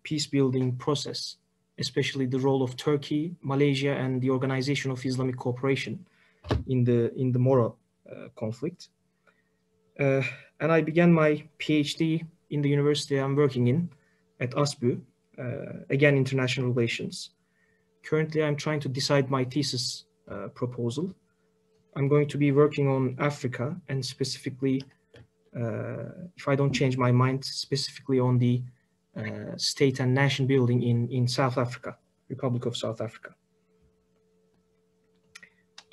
peace building process, especially the role of Turkey, Malaysia, and the Organization of Islamic Cooperation in the Moro conflict. And I began my PhD in the university I'm working in at Asst, again, international relations. Currently, I'm trying to decide my thesis proposal. I'm going to be working on Africa, and specifically, if I don't change my mind, specifically on the state and nation building in South Africa, Republic of South Africa.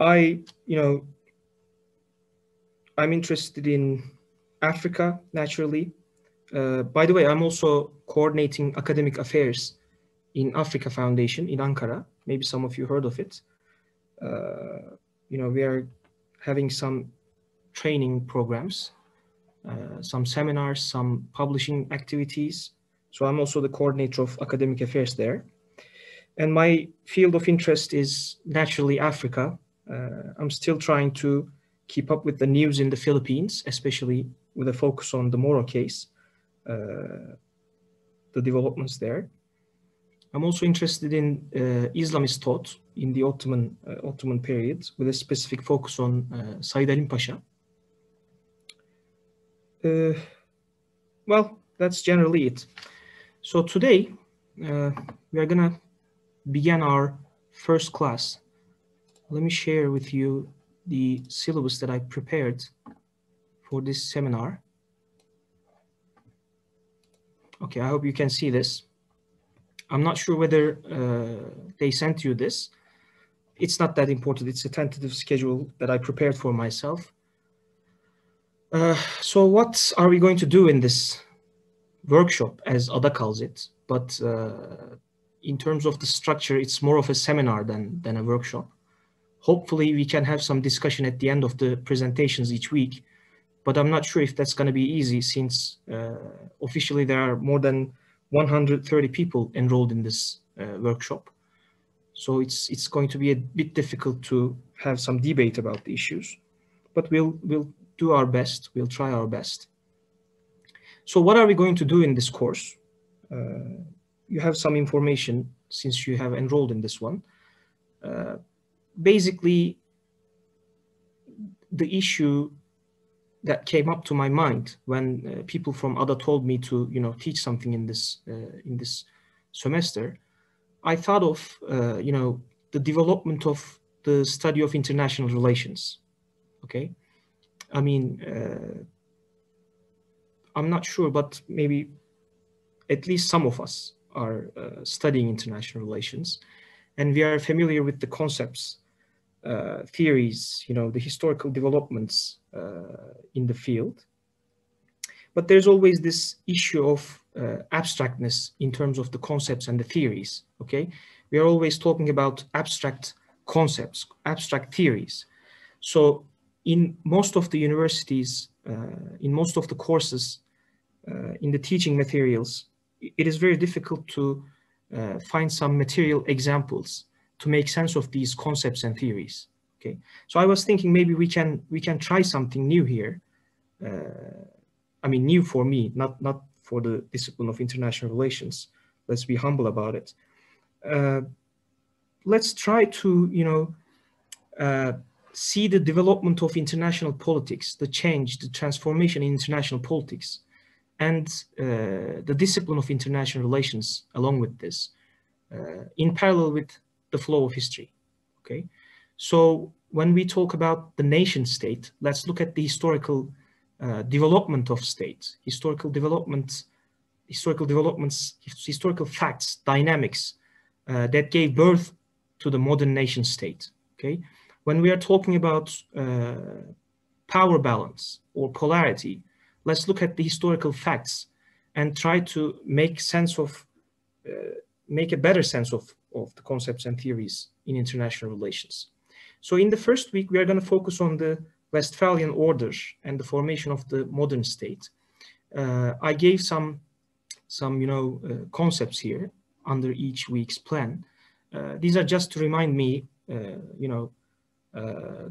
I'm interested in Africa, naturally. By the way, I'm also coordinating academic affairs in Africa Foundation in Ankara. Maybe some of you heard of it. We are having some training programs, some seminars, some publishing activities. So I'm also the coordinator of academic affairs there. And my field of interest is naturally Africa. I'm still trying to keep up with the news in the Philippines, especially with a focus on the Moro case, the developments there. I'm also interested in Islamist thought in the Ottoman period, with a specific focus on Said Halim Pasha. Well, that's generally it. So today, we are gonna begin our first class. Let me share with you the syllabus that I prepared for this seminar. Okay, I hope you can see this. I'm not sure whether they sent you this. It's not that important. It's a tentative schedule that I prepared for myself. So what are we going to do in this workshop, as Ada calls it? But in terms of the structure, it's more of a seminar than a workshop. Hopefully we can have some discussion at the end of the presentations each week, but I'm not sure if that's going to be easy, since officially there are more than 130 people enrolled in this workshop. So it's going to be a bit difficult to have some debate about the issues, but we'll do our best. We'll try our best. So what are we going to do in this course? You have some information since you have enrolled in this one. Basically, the issue that came up to my mind when people from ADA told me to, teach something in this semester, I thought of, the development of the study of international relations. Okay, I mean, I'm not sure, but maybe at least some of us are studying international relations, and we are familiar with the concepts, theories, the historical developments in the field. But there's always this issue of abstractness in terms of the concepts and the theories, okay? We are always talking about abstract concepts, abstract theories. So in most of the universities, in most of the courses, in the teaching materials, it is very difficult to find some material examples to make sense of these concepts and theories. Okay, so I was thinking maybe we can try something new here. I mean, new for me, not for the discipline of international relations. Let's be humble about it. Let's try to see the development of international politics, the change, the transformation in international politics, and the discipline of international relations along with this, in parallel with the flow of history. Okay, so when we talk about the nation state, let's look at the historical development of states, historical developments, historical facts, dynamics that gave birth to the modern nation state. Okay, when we are talking about power balance or polarity, let's look at the historical facts and try to make sense of, make a better sense of the concepts and theories in international relations. So in the first week, we are going to focus on the Westphalian order and the formation of the modern state. I gave some concepts here under each week's plan. These are just to remind me, the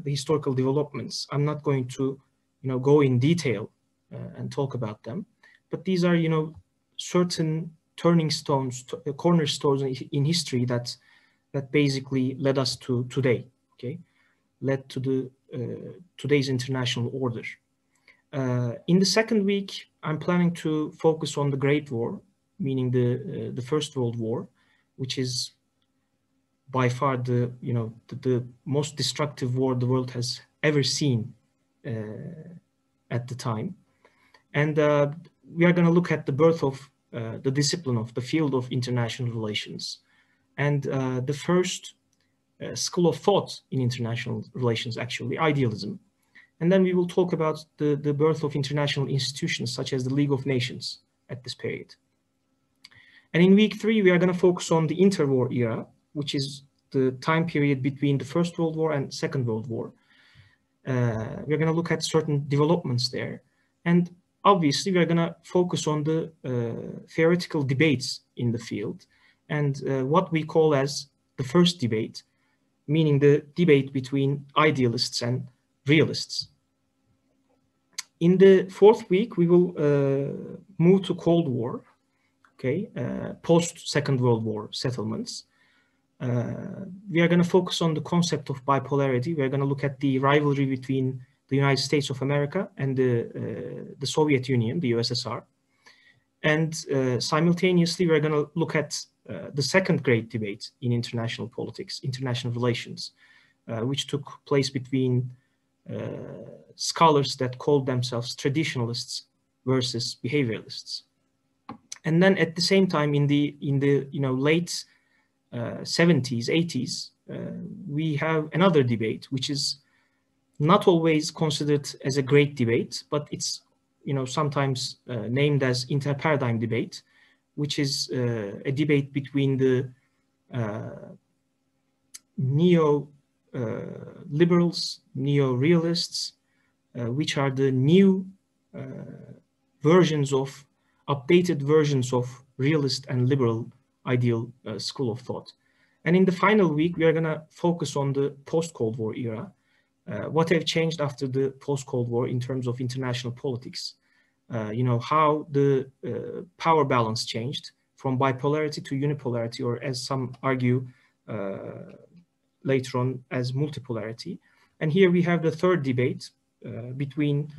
historical developments. I'm not going to, go in detail and talk about them, but these are, certain turning stones, cornerstones in history that basically led us to today. Okay, led to the today's international order. In the second week, I'm planning to focus on the Great War, meaning the First World War, which is by far the most destructive war the world has ever seen at the time. And we are going to look at the birth of the discipline of the field of international relations, and the first school of thought in international relations, actually, idealism. And then we will talk about the birth of international institutions such as the League of Nations at this period. And in week 3, we are going to focus on the interwar era, which is the time period between the First World War and Second World War. We're going to look at certain developments there. And obviously, we're going to focus on the theoretical debates in the field and what we call as the first debate, meaning the debate between idealists and realists. In the fourth week, we will move to Cold War, okay, post-Second World War settlements. We are going to focus on the concept of bipolarity. We are going to look at the rivalry between the United States of America and the Soviet Union, the USSR. And simultaneously, we're going to look at the second great debate in international politics, international relations, which took place between scholars that called themselves traditionalists versus behavioralists. And then at the same time, in the late 70s, 80s, we have another debate, which is not always considered as a great debate, but it's sometimes named as inter-paradigm debate, which is a debate between the neo-liberals, neo-realists, which are the new updated versions of realist and liberal ideal school of thought. And in the final week, we are going to focus on the post-Cold War era, what have changed after the post-Cold War in terms of international politics, how the power balance changed from bipolarity to unipolarity, or as some argue later on as multipolarity. And here we have the third debate between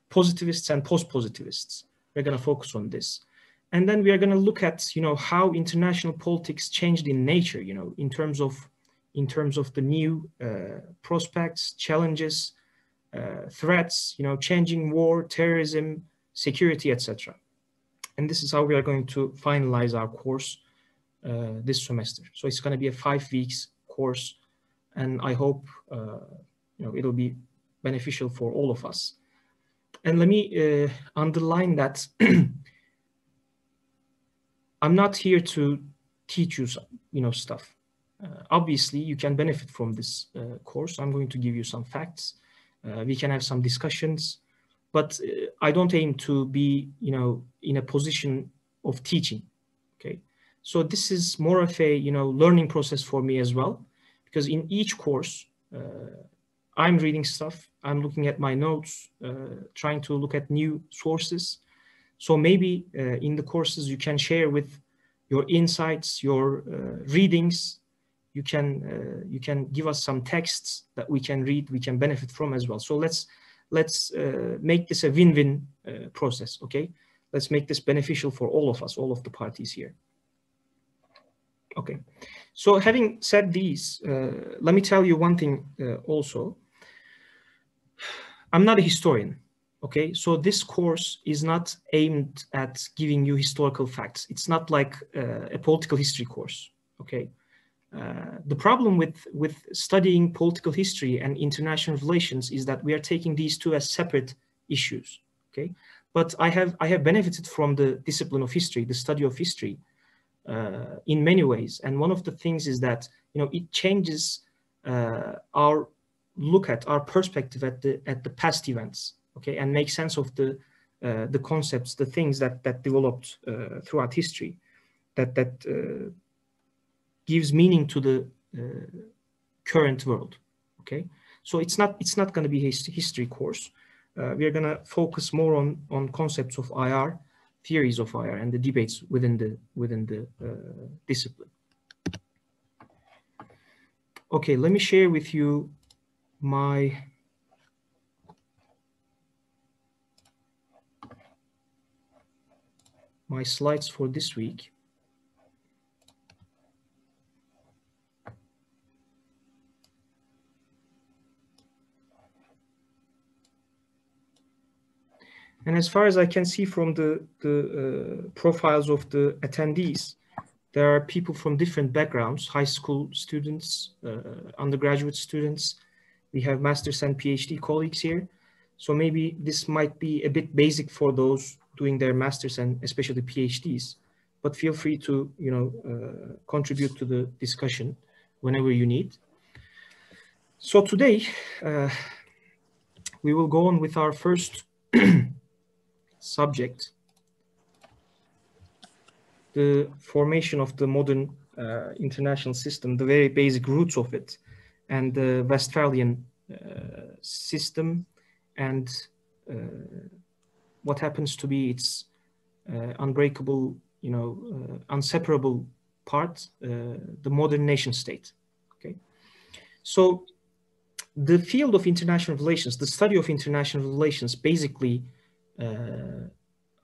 positivists and post-positivists. We're going to focus on this. And then we are going to look at, how international politics changed in nature, in terms of the new prospects, challenges, threats, changing war, terrorism, security, etc. And this is how we are going to finalize our course this semester. So it's going to be a 5 weeks course, and I hope it'll be beneficial for all of us. And let me underline that I'm not here to teach you stuff. Obviously, you can benefit from this course. I'm going to give you some facts. We can have some discussions, but I don't aim to be, in a position of teaching. Okay, so this is more of a, learning process for me as well, because in each course, I'm reading stuff. I'm looking at my notes, trying to look at new sources. So maybe in the courses you can share with your insights, your readings. You can give us some texts that we can read, we can benefit from as well. So let's make this a win-win process. Okay, let's make this beneficial for all of us, all of the parties here. Okay, so having said these, let me tell you one thing also. I'm not a historian. Okay, so this course is not aimed at giving you historical facts. It's not like a political history course. Okay, the problem with studying political history and international relations is that we are taking these two as separate issues. Okay, but I have benefited from the discipline of history, the study of history, in many ways. And one of the things is that it changes our look at our perspective at the past events. Okay, and make sense of the concepts, the things that developed throughout history, that gives meaning to the current world. Okay, so it's not going to be a history course. We are going to focus more on concepts of IR, theories of IR and the debates within the discipline. Okay, let me share with you my slides for this week. And as far as I can see from the profiles of the attendees, there are people from different backgrounds, high school students, undergraduate students. We have master's and PhD colleagues here. So maybe this might be a bit basic for those doing their master's and especially PhDs, but feel free to, contribute to the discussion whenever you need. So today, we will go on with our first subject, the formation of the modern international system, the very basic roots of it, and the Westphalian system, and what happens to be its unbreakable, inseparable part, the modern nation state. Okay, so the field of international relations, the study of international relations, basically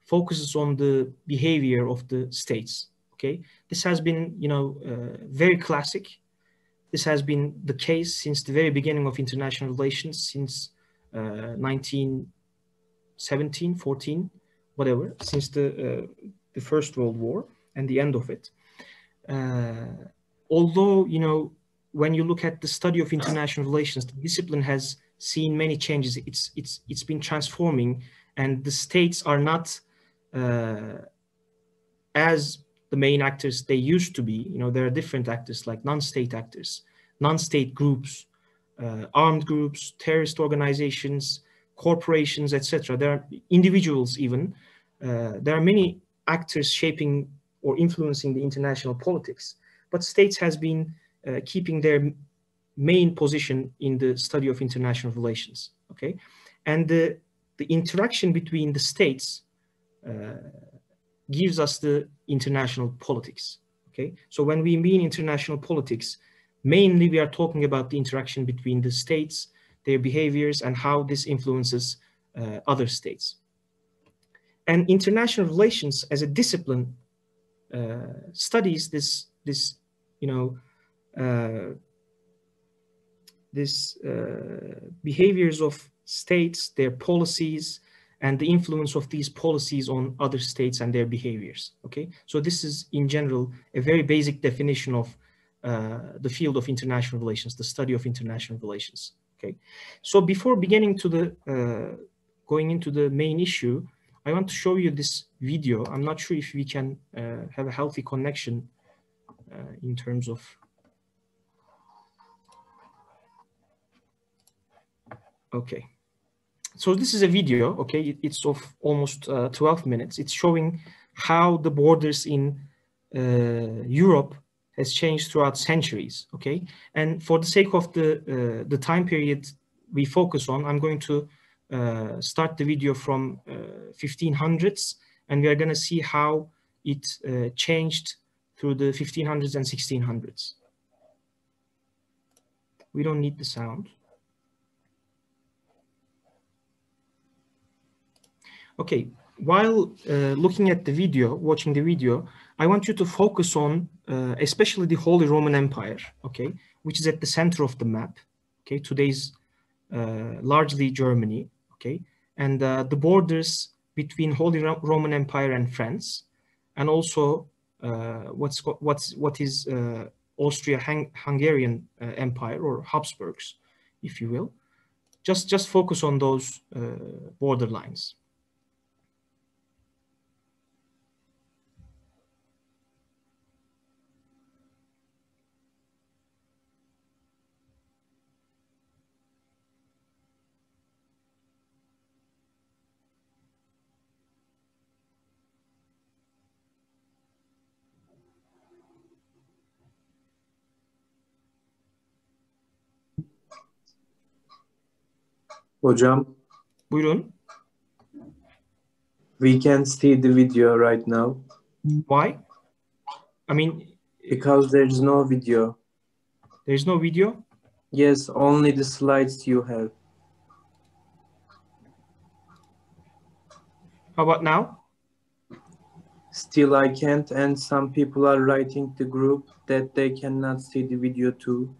focuses on the behavior of the states. Okay, this has been, very classic. This has been the case since the very beginning of international relations, since 1917, 14, whatever, since the First World War and the end of it. Although, when you look at the study of international relations, the discipline has seen many changes. It's been transforming, and the states are not as the main actors they used to be. There are different actors like non-state actors, non-state groups, armed groups, terrorist organizations, corporations, etc. There are individuals even. There are many actors shaping or influencing the international politics, but states has been keeping their main position in the study of international relations. Okay, and the interaction between the states gives us the international politics. Okay, so when we mean international politics, mainly we are talking about the interaction between the states, their behaviors, and how this influences other states. And international relations as a discipline studies this behaviors of states, their policies, and the influence of these policies on other states and their behaviors. Okay, so this is in general a very basic definition of the field of international relations, the study of international relations. Okay, so before beginning to the going into the main issue, I want to show you this video. I'm not sure if we can have a healthy connection in terms of. Okay. So this is a video, okay, it's of almost 12 minutes. It's showing how the borders in Europe has changed throughout centuries, okay? And for the sake of the time period we focus on, I'm going to start the video from 1500s, and we are going to see how it changed through the 1500s and 1600s. We don't need the sound. Okay, while looking at the video, watching the video, I want you to focus on especially the Holy Roman Empire, okay, which is at the center of the map, okay, today's largely Germany, okay, and the borders between Holy Roman Empire and France, and also what is Austria-Hungarian Empire, or Habsburgs, if you will. Just focus on those borderlines. Hocam. Buyurun. We can see the video right now. Why? I mean, because there is no video. there is no video? Yes, only the slides you have. How about now? Still I can't, and some people are writing the group that they cannot see the video too.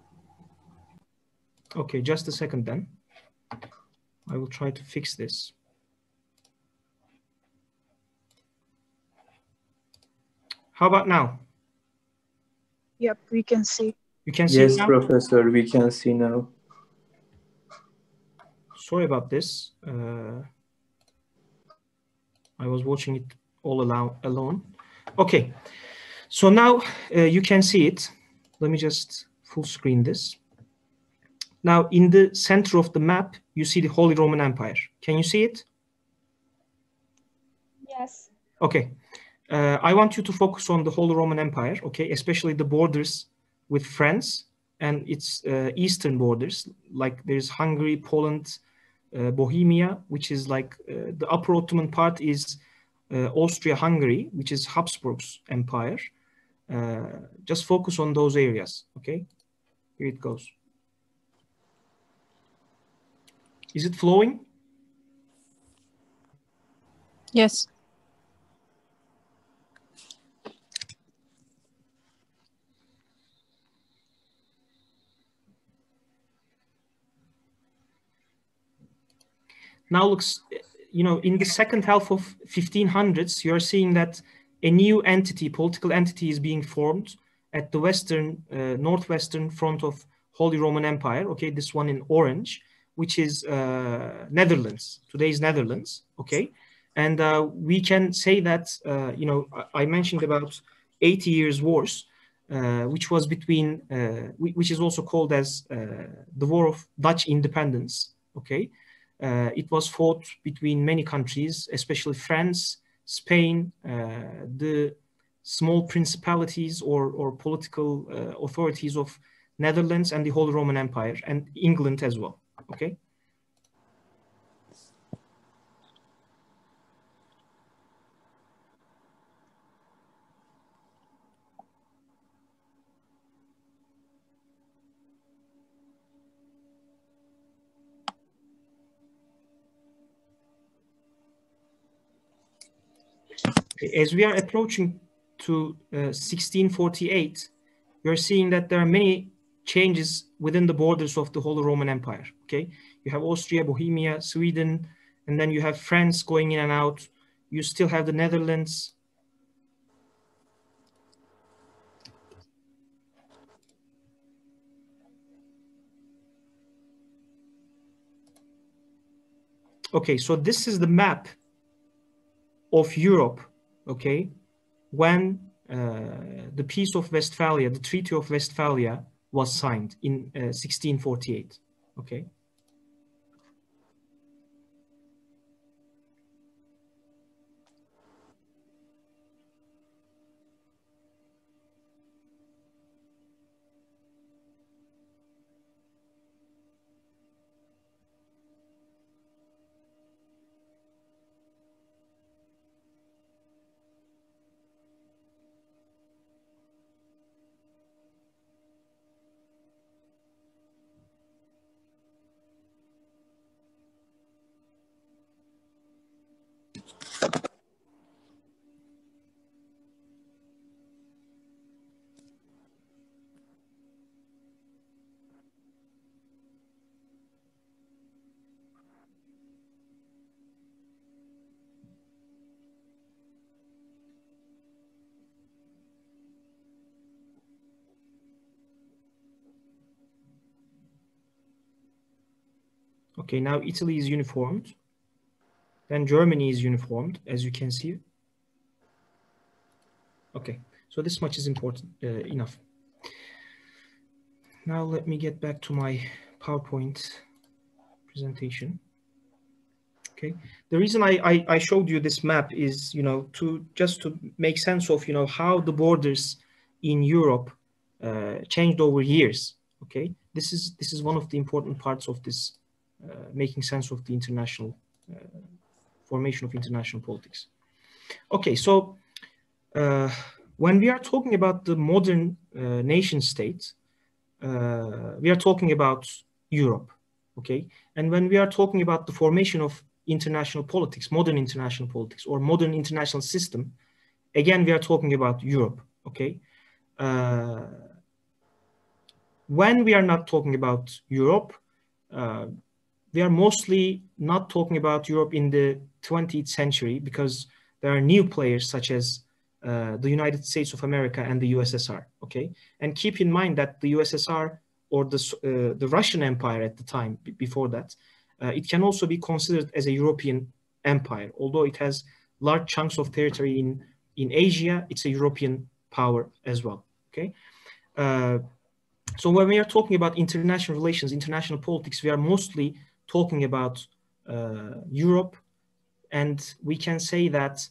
Okay, just a second then. I will try to fix this. How about now? Yep, we can see. You can see Yes, it now? Professor, we can see now. Sorry about this. I was watching it all alone. Okay, so now you can see it. Let me just full screen this. Now, in the center of the map, you see the Holy Roman Empire. Can you see it? Yes. Okay. I want you to focus on the Holy Roman Empire, okay, especially the borders with France and its eastern borders, like there's Hungary, Poland, Bohemia, which is like the Upper Ottoman part is Austria-Hungary, which is Habsburg's empire. Just focus on those areas, okay? Here it goes. Is it flowing? Yes. Now looks, you know, in the second half of 1500s, you're seeing that a new entity, political entity is being formed at the western, northwestern front of Holy Roman Empire. Okay, this one in orange, which is Netherlands, today's Netherlands. Okay, and we can say that, you know, I mentioned about 80 Years' Wars, which was between, which is also called as the War of Dutch Independence. Okay. It was fought between many countries, especially France, Spain, the small principalities or political authorities of Netherlands and the Holy Roman Empire, and England as well. Okay. As we are approaching to 1648, you're seeing that there are many changes within the borders of the Holy Roman Empire. Okay, you have Austria, Bohemia, Sweden, and then you have France going in and out. You still have the Netherlands. Okay, so this is the map of Europe, okay, when the Peace of Westphalia, the Treaty of Westphalia was signed in 1648, okay. Okay, now Italy is uniformed. Then Germany is uniformed, as you can see. Okay, so this much is important enough. Now let me get back to my PowerPoint presentation. Okay, the reason I showed you this map is, you know, to just to make sense of, you know, how the borders in Europe changed over years. Okay, this is one of the important parts of this making sense of the international formation of international politics. Okay, so when we are talking about the modern nation state, we are talking about Europe, okay? And when we are talking about the formation of international politics, modern international politics, or modern international system, again, we are talking about Europe, okay? When we are not talking about Europe, we are mostly not talking about Europe in the 20th century because there are new players such as the United States of America and the USSR, okay? And keep in mind that the USSR or the Russian Empire at the time, before that, it can also be considered as a European empire. Although it has large chunks of territory in Asia, it's a European power as well, okay? So when we are talking about international relations, international politics, we are mostly talking about Europe, and we can say that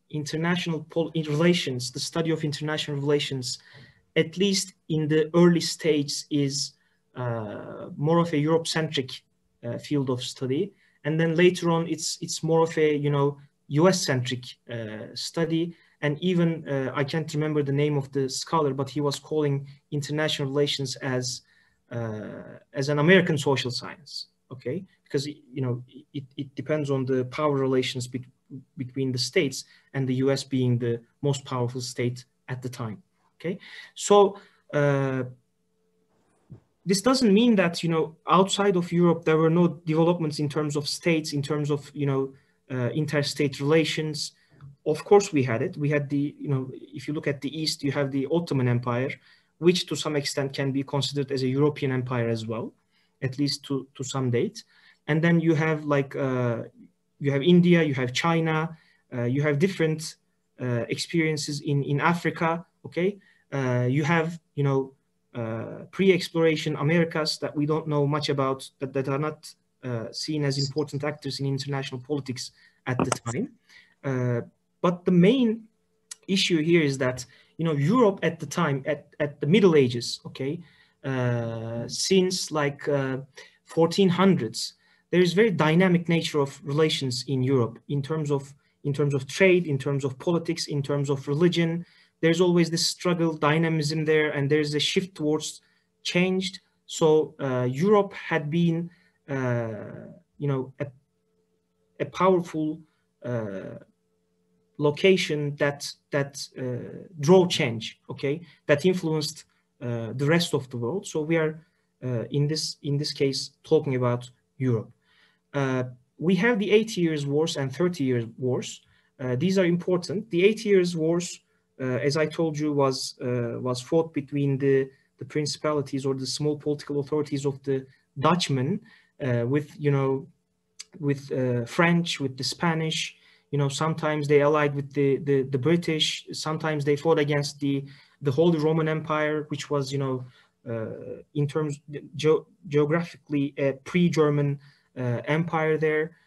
international relations, the study of international relations, at least in the early stage, is more of a Europe-centric field of study, and then later on, it's more of a US-centric study. And even I can't remember the name of the scholar, but he was calling international relations as an American social science, okay? Because it depends on the power relations between the states, and the US being the most powerful state at the time, okay? So this doesn't mean that outside of Europe there were no developments in terms of states, in terms of interstate relations. Of course, we had it. We had if you look at the East, you have the Ottoman Empire, which to some extent can be considered as a European empire as well, at least to some date. And then you have you have India, you have China, you have different experiences in Africa, okay? You have, pre-exploration Americas that we don't know much about, that are not seen as important actors in international politics at the time. But the main issue here is that, Europe at the time, at the Middle Ages, okay, since 1400s, there is very dynamic nature of relations in Europe in terms of trade, in terms of politics, in terms of religion. There's always this struggle, dynamism there, and there's a shift towards change. So Europe had been, a powerful location that drove change, okay, that influenced the rest of the world. So we are in this case talking about Europe. We have the 80 Years' Wars and 30 Years' Wars. These are important. The 80 Years' Wars, as I told you, was fought between the principalities or the small political authorities of the Dutchmen with French, with the Spanish. Sometimes they allied with the British. Sometimes they fought against the Holy Roman Empire, which was in terms geographically a pre-German empire there.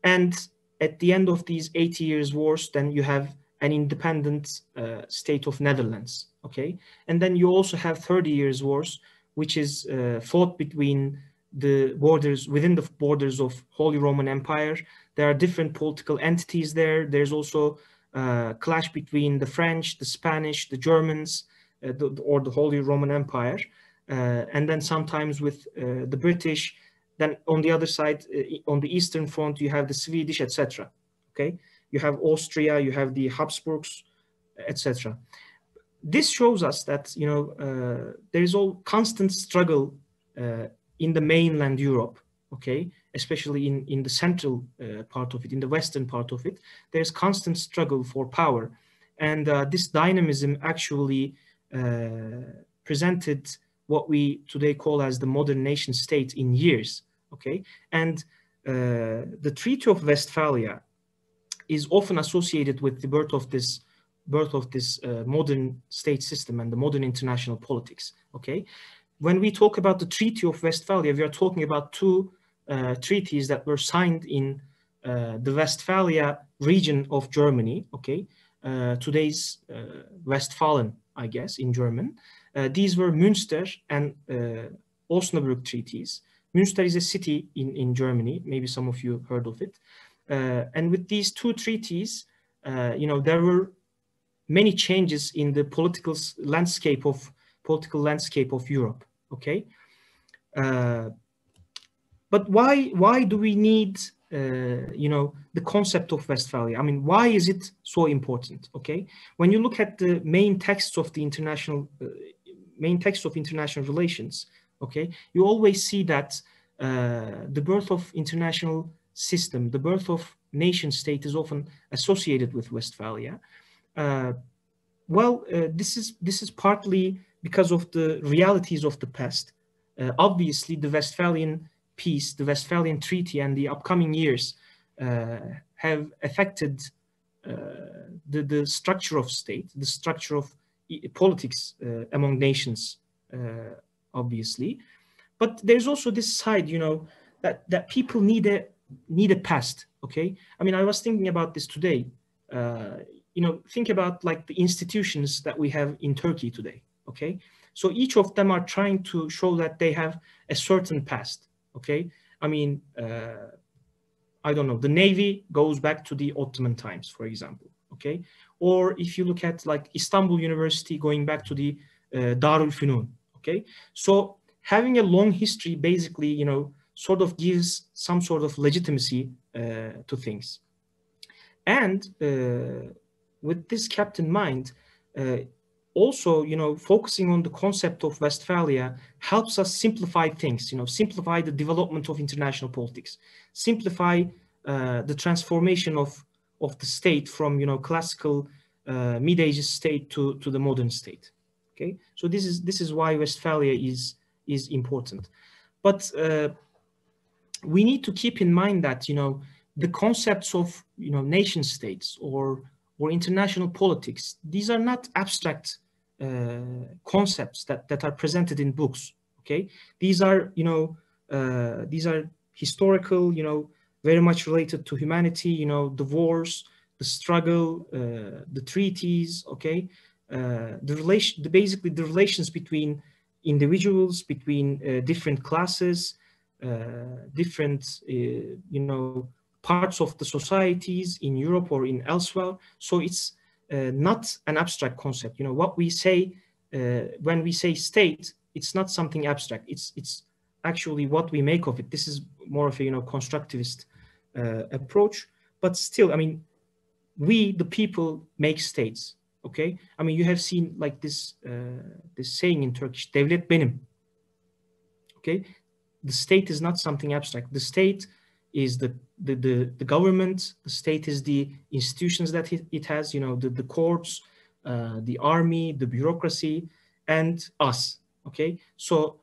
And at the end of these 80 Years' Wars, then you have an independent state of Netherlands, okay? And then you also have 30 Years' Wars, which is fought between within the borders of Holy Roman Empire. There are different political entities there. There's also clash between the French, the Spanish, the Germans, or the Holy Roman Empire. And then sometimes with the British. Then on the other side, on the Eastern Front, you have the Swedish, etc. Okay, you have Austria, you have the Habsburgs, etc. This shows us that there is all constant struggle in the mainland Europe. Okay, especially in the central part of it, in the western part of it, there's constant struggle for power, and this dynamism actually presented what we today call as the modern nation state in years, okay? And the Treaty of Westphalia is often associated with the birth of this modern state system and the modern international politics, okay? When we talk about the Treaty of Westphalia, we are talking about two treaties that were signed in the Westphalia region of Germany, okay? Today's Westphalen, I guess, in German. These were Münster and Osnabrück treaties. Münster is a city in Germany. Maybe some of you heard of it. And with these two treaties, there were many changes in the political landscape of Europe. Okay, but why do we need the concept of Westphalia? I mean, why is it so important? Okay, when you look at the main texts of the international relations, okay, you always see that the birth of international system, the birth of nation state is often associated with Westphalia. This is partly because of the realities of the past. Obviously, the Westphalian peace, the Westphalian Treaty, and the upcoming years have affected the structure of state, the structure of politics among nations, obviously. But there's also this side, that people need a past. Okay, I mean, I was thinking about this today. Think about like the institutions that we have in Turkey today. Okay, so each of them are trying to show that they have a certain past. Okay, I mean, I don't know, the Navy goes back to the Ottoman times, for example. Okay, or if you look at like Istanbul University going back to the Darul Funun. Okay, so having a long history basically, sort of gives some sort of legitimacy to things. And with this kept in mind, also, focusing on the concept of Westphalia helps us simplify things, simplify the development of international politics, simplify the transformation of the state from, classical mid-ages state to the modern state. Okay, so this is why Westphalia is important. But we need to keep in mind that, the concepts of, nation states or international politics, these are not abstract concepts that are presented in books. Okay, these are historical, very much related to humanity, the wars, the struggle, the treaties. Okay, basically the relations between individuals, between different classes, different parts of the societies in Europe or in elsewhere. So it's not an abstract concept. What we say when we say state, it's not something abstract. It's actually what we make of it. This is more of a constructivist approach. But still, I mean, we the people make states. Okay, I mean, you have seen like this saying in Turkish, "Devlet benim." Okay, the state is not something abstract. The state is the government. The state is the institutions that it has, the courts, the army, the bureaucracy, and us. Okay, so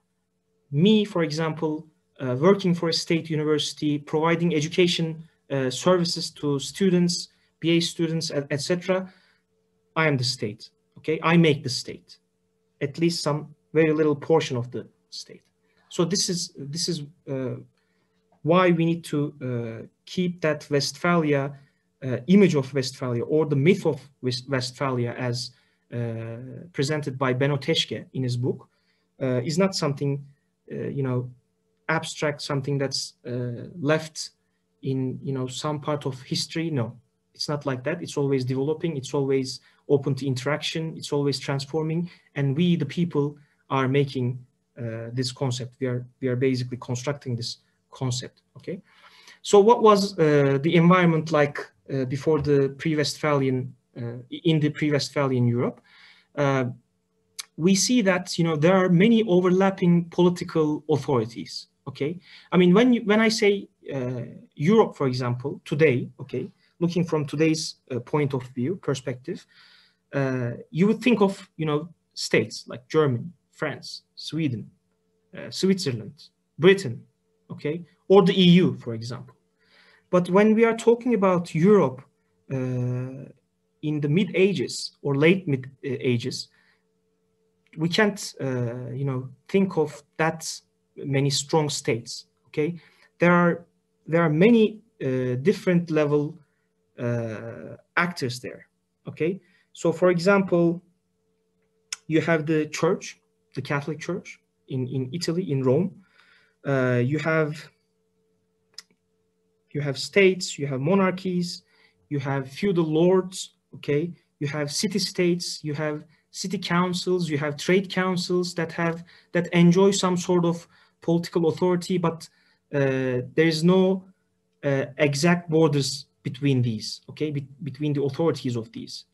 me, for example, working for a state university, providing education services to students, BA students, etc. I am the state. Okay, I make the state, at least some very little portion of the state. So this is why we need to keep that Westphalia image of Westphalia, or the myth of Westphalia, as presented by Benno Teschke in his book, is not something abstract, something that's left in some part of history. No, it's not like that. It's always developing. It's always open to interaction. It's always transforming, and we, the people, are making this concept. We are basically constructing this concept. Okay, so what was the environment like before the pre-Westphalian, in the pre-Westphalian Europe? We see that there are many overlapping political authorities. Okay, I mean, when I say Europe, for example, today, okay, looking from today's point of view, perspective, you would think of states like Germany, France, Sweden, Switzerland, Britain, okay, or the EU, for example. But when we are talking about Europe in the mid-ages or late mid-ages, we can't, think of that many strong states. Okay, there are many different level actors there. Okay, so for example, you have the church, the Catholic Church in Italy, in Rome. You have You have states, you have monarchies, you have feudal lords, okay? You have city-states, you have city councils, you have trade councils that enjoy some sort of political authority, but there is no exact borders between these, okay? Between the authorities of these.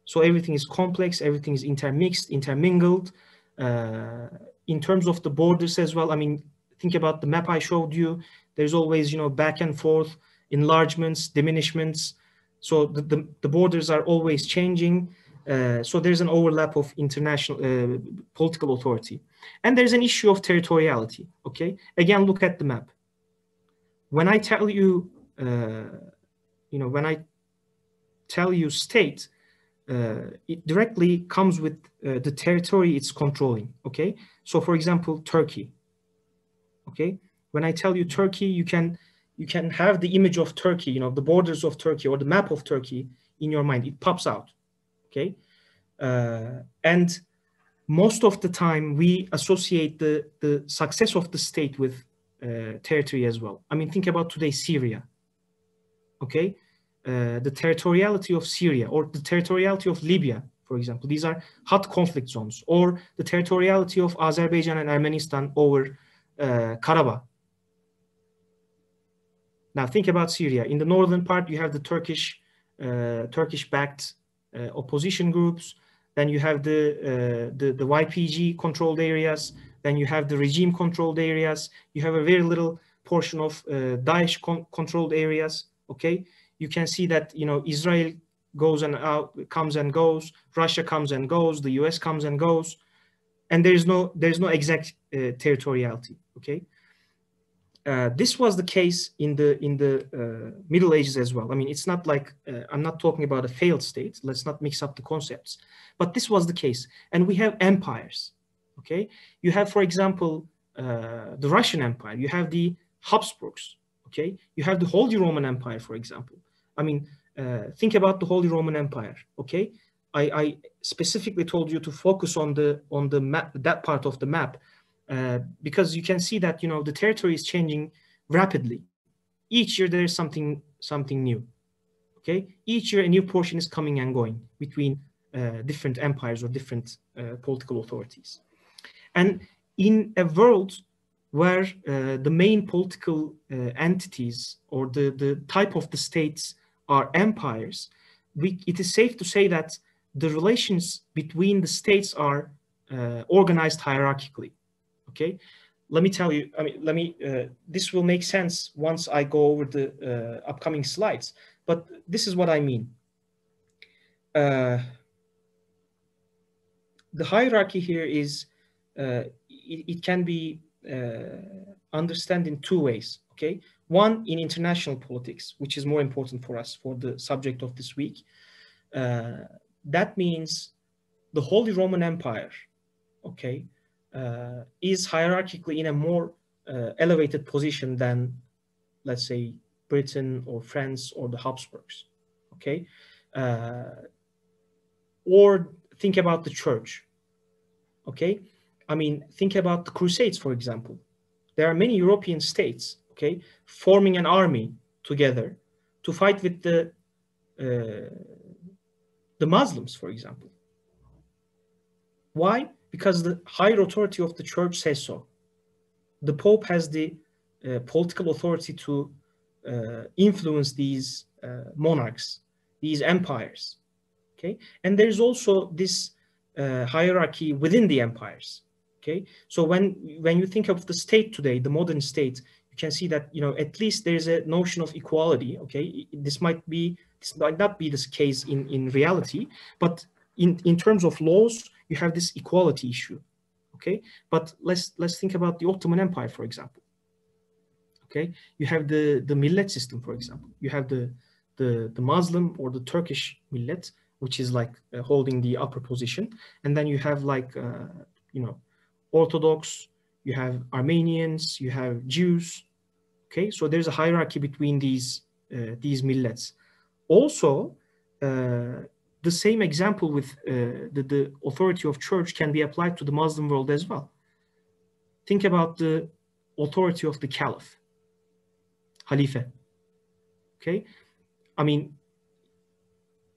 So everything is complex, everything is intermixed, intermingled. In terms of the borders as well, I mean, think about the map I showed you. There's always, you know, back and forth, enlargements, diminishments. So the borders are always changing. So there's an overlap of international political authority. And there's an issue of territoriality, okay? Again, look at the map. When I tell you, you know, when I tell you state, it directly comes with the territory it's controlling, okay? So for example, Turkey, okay? When I tell you Turkey, you can have the image of Turkey, you know, the borders of Turkey or the map of Turkey in your mind. It pops out, okay? And most of the time we associate the success of the state with territory as well. I mean, think about today, Syria, okay? The territoriality of Syria or the territoriality of Libya, for example. These are hot conflict zones, or the territoriality of Azerbaijan and Armenian over Karabakh. Now think about Syria. In the northern part, you have the Turkish-backed opposition groups. Then you have the YPG-controlled areas. Then you have the regime-controlled areas. You have a very little portion of Daesh-controlled areas. Okay, you can see that, you know, Israel goes and out, comes and goes. Russia comes and goes. The US comes and goes, and there's no exact territoriality. Okay. This was the case in the Middle Ages as well. I mean, it's not like I'm not talking about a failed state. Let's not mix up the concepts. But this was the case, and we have empires. Okay, you have, for example, the Russian Empire. You have the Habsburgs. Okay, you have the Holy Roman Empire, for example. I mean, think about the Holy Roman Empire. Okay, I specifically told you to focus on the map, that part of the map. Because you can see that, you know, the territory is changing rapidly. Each year there is something new. Okay, each year a new portion is coming and going between different empires or different political authorities. And in a world where the main political entities or the type of the states are empires, it is safe to say that the relations between the states are organized hierarchically. Okay, let me tell you, I mean, this will make sense once I go over the upcoming slides, but this is what I mean. The hierarchy here is, it can be understood in two ways, okay? One, in international politics, which is more important for us for the subject of this week. That means the Holy Roman Empire, okay, is hierarchically in a more elevated position than, let's say, Britain or France or the Habsburgs, okay? Or think about the church, okay? I mean, think about the Crusades, for example. There are many European states, okay, forming an army together to fight with the Muslims, for example. Why? Because the higher authority of the church says so. The Pope has the political authority to influence these monarchs, these empires, okay? And there's also this hierarchy within the empires, okay? So when you think of the state today, the modern state, you can see that, you know, at least there's a notion of equality, okay? This might not be the case in reality, but in terms of laws, you have this equality issue, okay? But let's think about the Ottoman Empire, for example. Okay, you have the millet system, for example. You have the Muslim or the Turkish millet, which is like holding the upper position, and then you have like you know, Orthodox, you have Armenians, you have Jews. Okay, so there's a hierarchy between these millets. Also, the same example with the authority of church can be applied to the Muslim world as well. Think about the authority of the caliph. halife. Okay, I mean,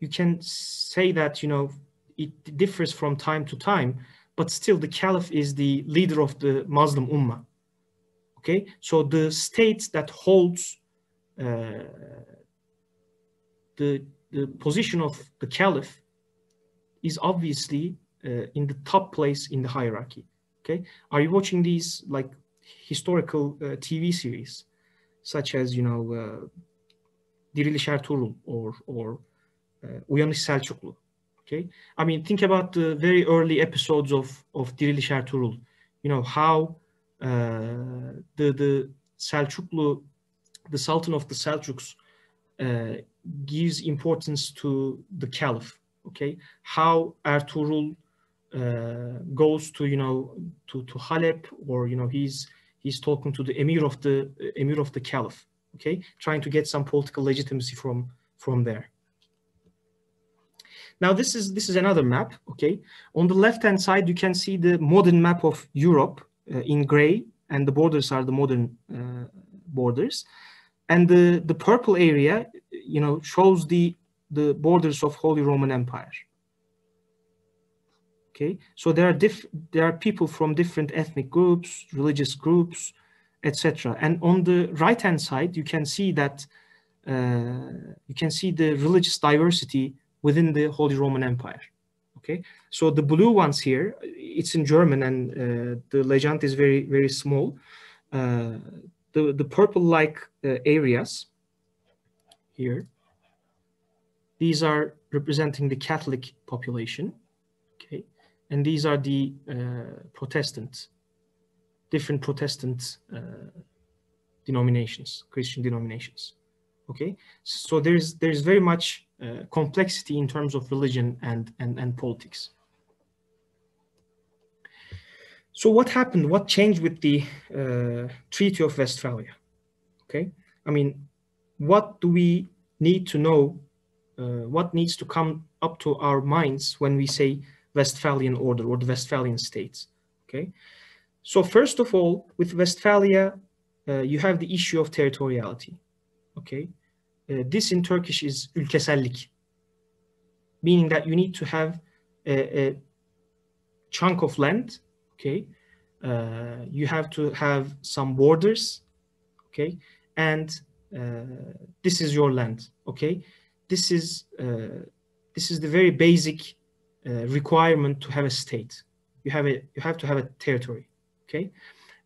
you can say that, you know, it differs from time to time, but still the caliph is the leader of the Muslim Ummah. Okay, so the state that holds the position of the caliph is obviously in the top place in the hierarchy. Okay, are you watching these like historical TV series, such as, you know, Diriliş Ertuğrul or Uyanış Selçuklu? Okay, I mean, think about the very early episodes of Diriliş Ertuğrul. You know how the Selçuklu, the Sultan of the Seljuks, gives importance to the caliph. Okay, how Ertuğrul goes to, you know, to Halep, or, you know, he's talking to the emir of the caliph. Okay, trying to get some political legitimacy from there. Now this is another map. Okay, on the left hand side you can see the modern map of Europe in gray, and the borders are the modern borders, and the purple area, you know, shows the borders of Holy Roman Empire. Okay, so there are people from different ethnic groups, religious groups, etc. And on the right hand side you can see that you can see the religious diversity within the Holy Roman Empire. Okay, so the blue ones here, it's in German, and the legend is very, very small. The purple-like areas here, these are representing the Catholic population. Okay, and these are the different Protestant denominations, Christian denominations. Okay, so there's very much complexity in terms of religion and politics. So what happened? What changed with the Treaty of Westphalia? Okay, I mean, what do we need to know? What needs to come up to our minds when we say Westphalian order or the Westphalian states? Okay, so first of all, with Westphalia, you have the issue of territoriality. Okay, this in Turkish is ülkesellik, meaning that you need to have a chunk of land. Okay, you have to have some borders. Okay, and this is your land. Okay, this is the very basic requirement to have a state. You have to have a territory. Okay,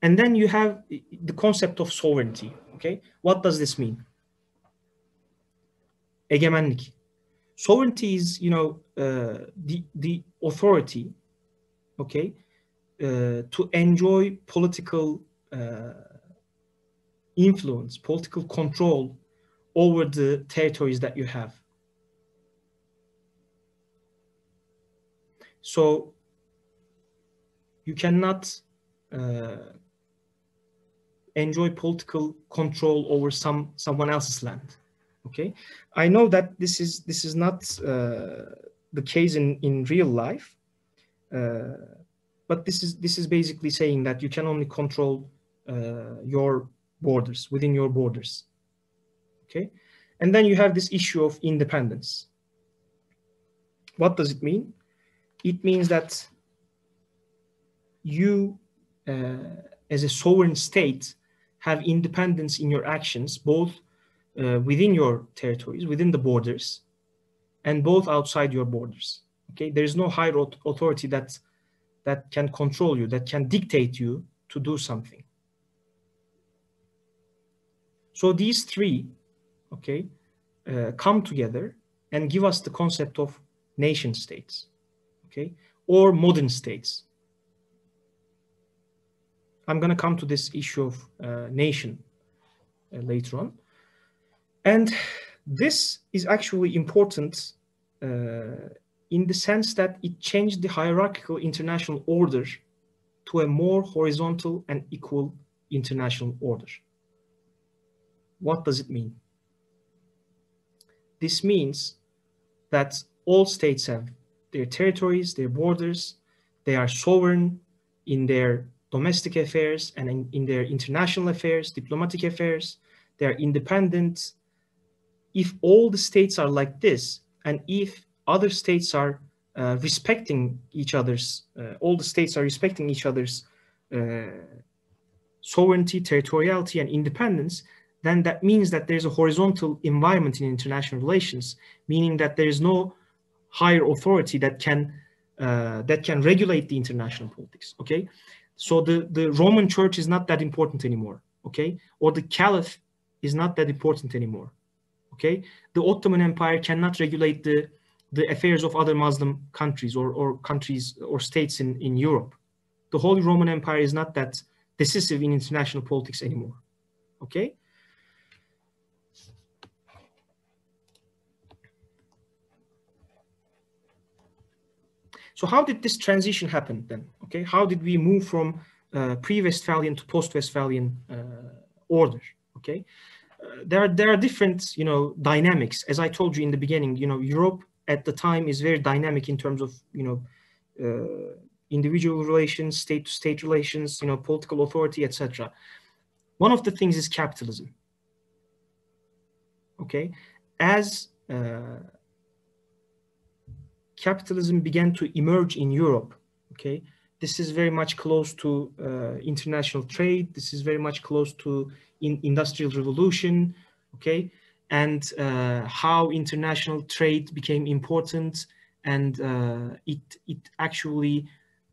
and then you have the concept of sovereignty. Okay, what does this mean? Egemenlik. Sovereignty is, you know, the authority, okay, to enjoy political influence, political control over the territories that you have. So you cannot enjoy political control over someone else's land. Okay, I know that this is not the case in real life, but this is basically saying that you can only control your borders, within your borders. Okay, and then you have this issue of independence. What does it mean? It means that you, as a sovereign state, have independence in your actions, both within your territories, within the borders, and both outside your borders. Okay, there is no higher authority that can control you, that can dictate you to do something. So these three, okay, come together and give us the concept of nation states, okay, or modern states. I'm going to come to this issue of nation later on. And this is actually important in the sense that it changed the hierarchical international order to a more horizontal and equal international order. What does it mean? This means that all states have their territories, their borders, they are sovereign in their domestic affairs and in their international affairs, diplomatic affairs. they are independent. If all the states are like this, and if other states are respecting each other's, all the states are respecting each other's sovereignty, territoriality, and independence, then that means that there's a horizontal environment in international relations, meaning that there is no higher authority that can regulate the international politics. Okay, so the Roman Church is not that important anymore. Okay, or the Caliph is not that important anymore. Okay, the Ottoman Empire cannot regulate the affairs of other Muslim countries or countries or states in Europe. The Holy Roman Empire is not that decisive in international politics anymore. Okay. So how did this transition happen then? Okay, how did we move from pre-Westphalian to post-Westphalian order? Okay, there are different dynamics. As I told you in the beginning, Europe at the time is very dynamic in terms of individual relations, state-to-state relations, political authority, etc. One of the things is capitalism. Okay, as capitalism began to emerge in Europe, okay, this is very much close to international trade. This is very much close to industrial revolution, okay, and how international trade became important, and it actually,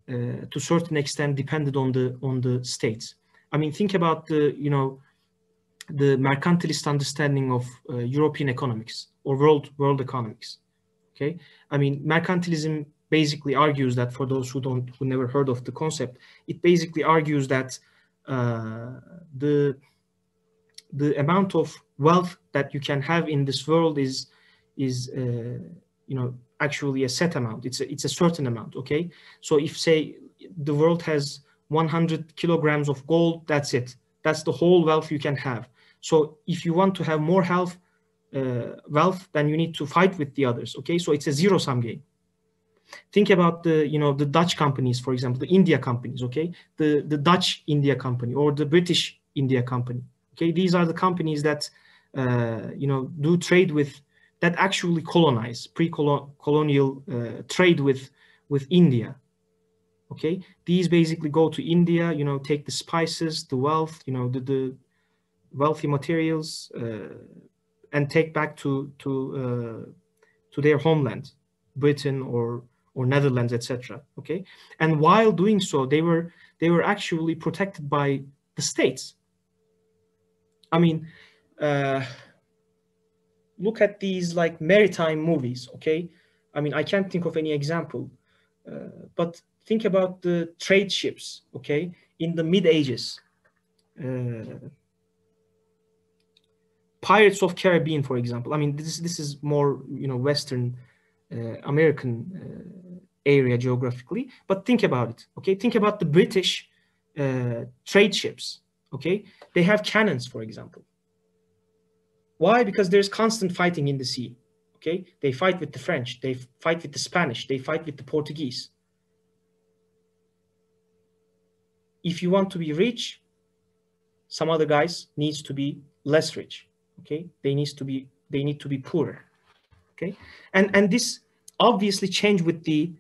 to a certain extent, depended on the states. I mean, think about the mercantilist understanding of European economics or world economics. Okay, I mean, mercantilism basically argues that, for those who never heard of the concept, it basically argues that the amount of wealth that you can have in this world is actually a set amount. It's a certain amount. Okay, so if, say, the world has 100 kilograms of gold, that's it. That's the whole wealth you can have. So if you want to have more wealth, then you need to fight with the others. Okay, so it's a zero-sum game. Think about the Dutch companies, for example, the India companies. Okay, the Dutch India company or the British India company. Okay, these are the companies that do trade with, that actually colonize, pre-colonial trade with India. Okay, these basically go to India, take the spices, the wealth, the wealthy materials, and take back to their homeland, Britain or Netherlands, etc. Okay, and while doing so, they were actually protected by the states. I mean, look at these like maritime movies. Okay, I mean, I can't think of any example, but think about the trade ships. Okay, in the mid-ages. Pirates of Caribbean, for example. I mean, this is more Western American area geographically, but think about it. Okay, think about the British trade ships. Okay, they have cannons, for example. Why? Because there's constant fighting in the sea. Okay, they fight with the French, they fight with the Spanish, they fight with the Portuguese. If you want to be rich, some other guys needs to be less rich. Okay, they need to be poorer. Okay, and this obviously changed with the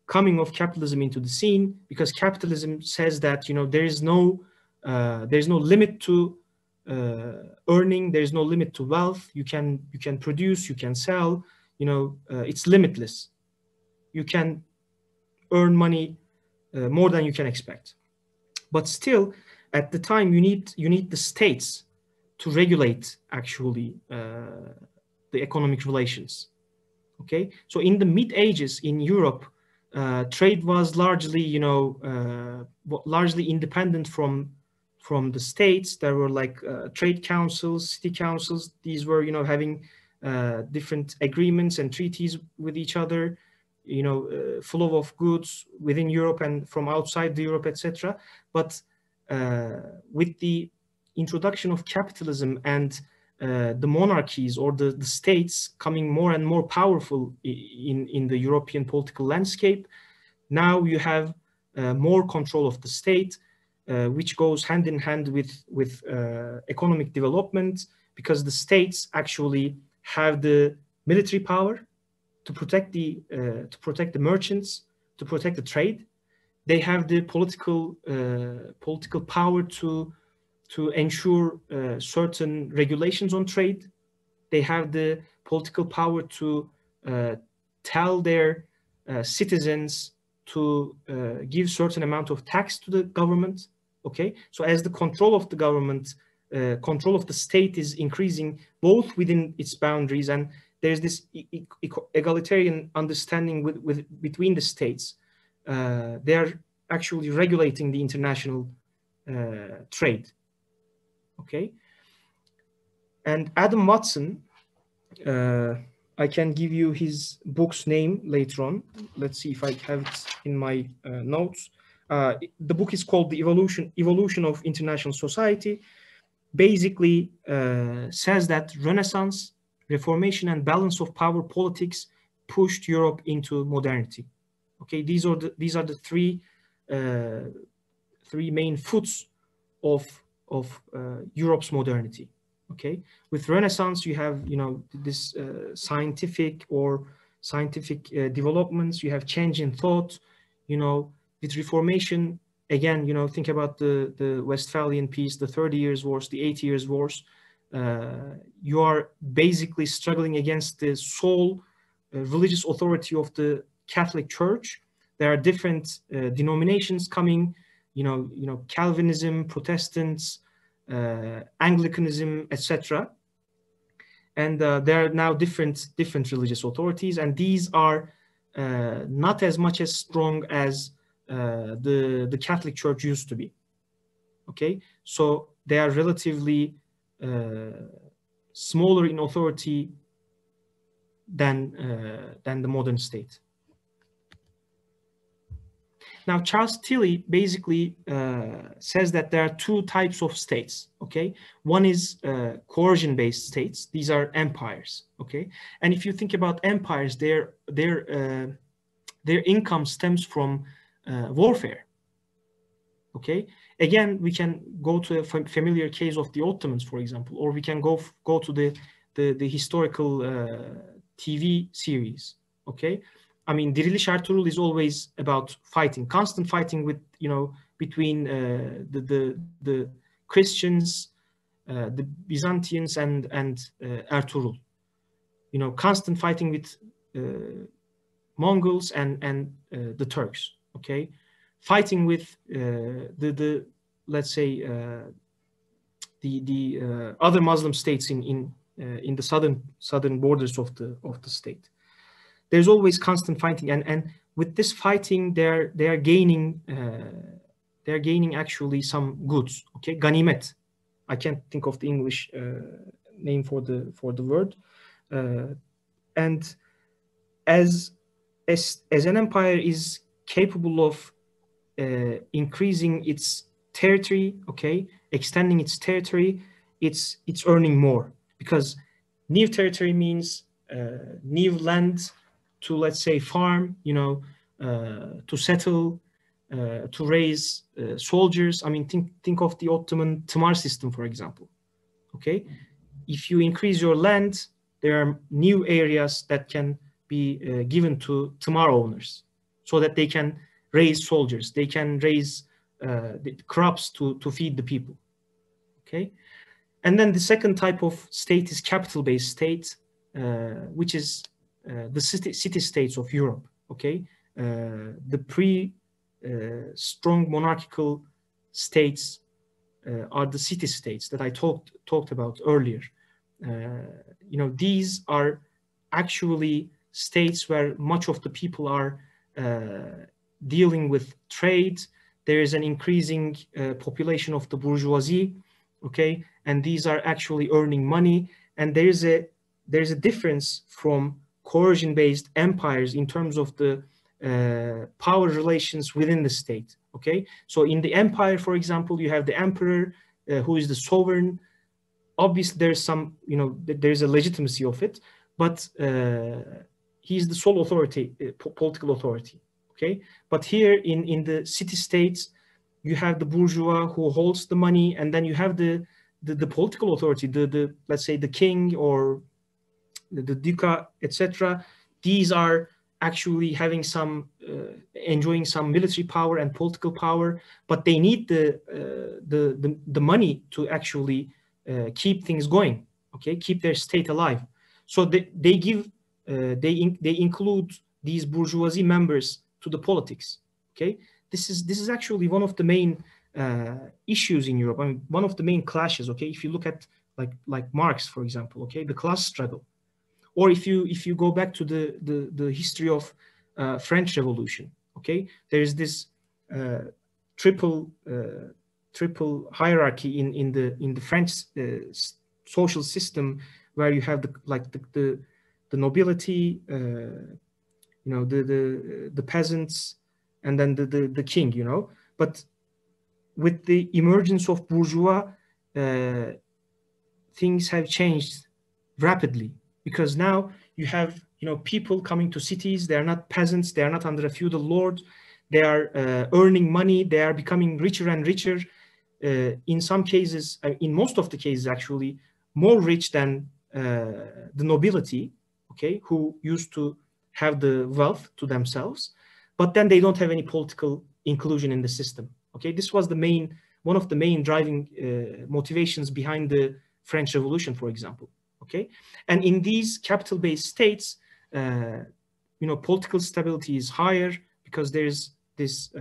coming of capitalism into the scene, because capitalism says that there's no limit to earning, there's no limit to wealth. You can produce, you can sell. It's limitless. You can earn money more than you can expect. But still, at the time, you need the states to regulate actually the economic relations. Okay, so in the mid-ages in Europe, trade was largely largely independent from the states. There were like trade councils, city councils. These were having different agreements and treaties with each other, flow of goods within Europe and from outside Europe, etc. But with the introduction of capitalism and the monarchies or the states coming more and more powerful in the European political landscape, now you have more control of the state. which goes hand in hand with economic development, because the states actually have the military power to protect the merchants, to protect the trade. They have the political power to ensure certain regulations on trade. They have the political power to tell their citizens to give certain amount of tax to the government. Okay, so as the control of the government, control of the state is increasing both within its boundaries, and there's this egalitarian understanding between the states. They are actually regulating the international trade. Okay, and Adam Watson, I can give you his book's name later on. Let's see if I have it in my notes. The book is called The Evolution of International Society. Basically says that Renaissance, Reformation, and balance of power politics pushed Europe into modernity. Okay, these are the three main foots of Europe's modernity. Okay, with Renaissance you have this scientific developments. You have change in thought. With Reformation, again, think about the Westphalian peace, the 30 Years' Wars, the 80 Years' Wars. You are basically struggling against the sole religious authority of the Catholic Church. There are different denominations coming, Calvinism, Protestants, Anglicanism, etc. And there are now different religious authorities, and these are not as much as strong as the Catholic Church used to be. Okay, so they are relatively smaller in authority than the modern state. Now, Charles Tilly basically says that there are two types of states. Okay, one is coercion-based states. These are empires. Okay, and if you think about empires, their income stems from warfare. Okay, again, we can go to a familiar case of the Ottomans, for example, or we can go to the historical TV series. Okay, I mean, Diriliş Ertuğrul is always about fighting, constant fighting with between the Christians, the Byzantines, and Ertuğrul. Constant fighting with Mongols and the Turks. Okay, fighting with let's say the other Muslim states in the southern borders of the state. There's always constant fighting, and with this fighting, they're gaining actually some goods. Okay, ganimet. I can't think of the English name for the word. And as an empire is capable of increasing its territory, okay, extending its territory, it's earning more, because new territory means new land to, let's say, farm, to settle, to raise soldiers. I mean, think of the Ottoman Tımar system, for example. Okay, if you increase your land, there are new areas that can be given to Tımar owners, so that they can raise soldiers, they can raise the crops to feed the people. Okay, and then the second type of state is capital-based state, which is the city-states of Europe. Okay, the strong monarchical states are the city-states that I talked about earlier. These are actually states where much of the people are dealing with trade. There is an increasing population of the bourgeoisie, okay, and these are actually earning money. And there is a difference from coercion-based empires in terms of the power relations within the state. Okay, so in the empire, for example, you have the emperor who is the sovereign. Obviously, there's some, there's a legitimacy of it, but he's the sole authority, political authority. Okay, but here in the city-states, you have the bourgeois who holds the money, and then you have the political authority, the let's say the king or the duca, etc. These are actually having some enjoying some military power and political power, but they need the money to actually keep things going, okay, keep their state alive. So they give they include these bourgeoisie members to the politics, okay. This is actually one of the main issues in Europe. I mean, one of the main clashes, okay. If you look at like Marx, for example, okay, the class struggle. Or if you go back to the history of French Revolution, okay, there is this triple hierarchy in the French social system, where you have the nobility, you know, the peasants, and then the king, you know. But with the emergence of bourgeois, things have changed rapidly, because now you have, you know, people coming to cities. They are not peasants, they are not under a feudal lord, they are earning money, they are becoming richer and richer, in some cases, in most of the cases actually, more rich than the nobility, okay, who used to have the wealth to themselves, but then they don't have any political inclusion in the system, okay. This was one of the main driving motivations behind the French Revolution, for example, okay. And in these capital-based states, you know, political stability is higher because there's this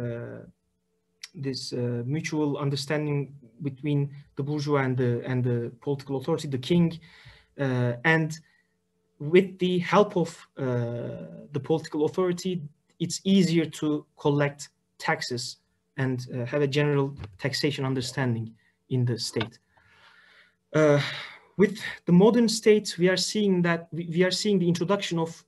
mutual understanding between the bourgeois and the political authority, the king, and with the help of the political authority, it's easier to collect taxes and have a general taxation understanding in the state. With the modern state, we are seeing the introduction of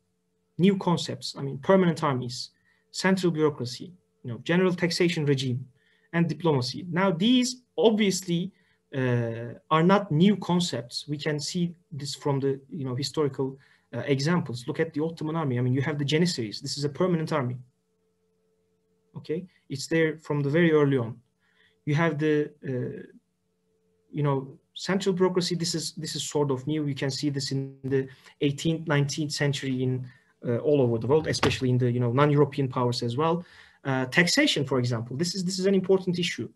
new concepts. I mean, permanent armies, central bureaucracy, you know, general taxation regime, and diplomacy. Now, these obviously are not new concepts. We can see this from the, you know, historical examples. Look at the Ottoman army. I mean, you have the Janissaries. This is a permanent army. Okay, it's there from the very early on. You have the you know, central bureaucracy. This is sort of new. You can see this in the 18th, 19th century in all over the world, especially in the, you know, non-European powers as well. Taxation, for example, this is an important issue.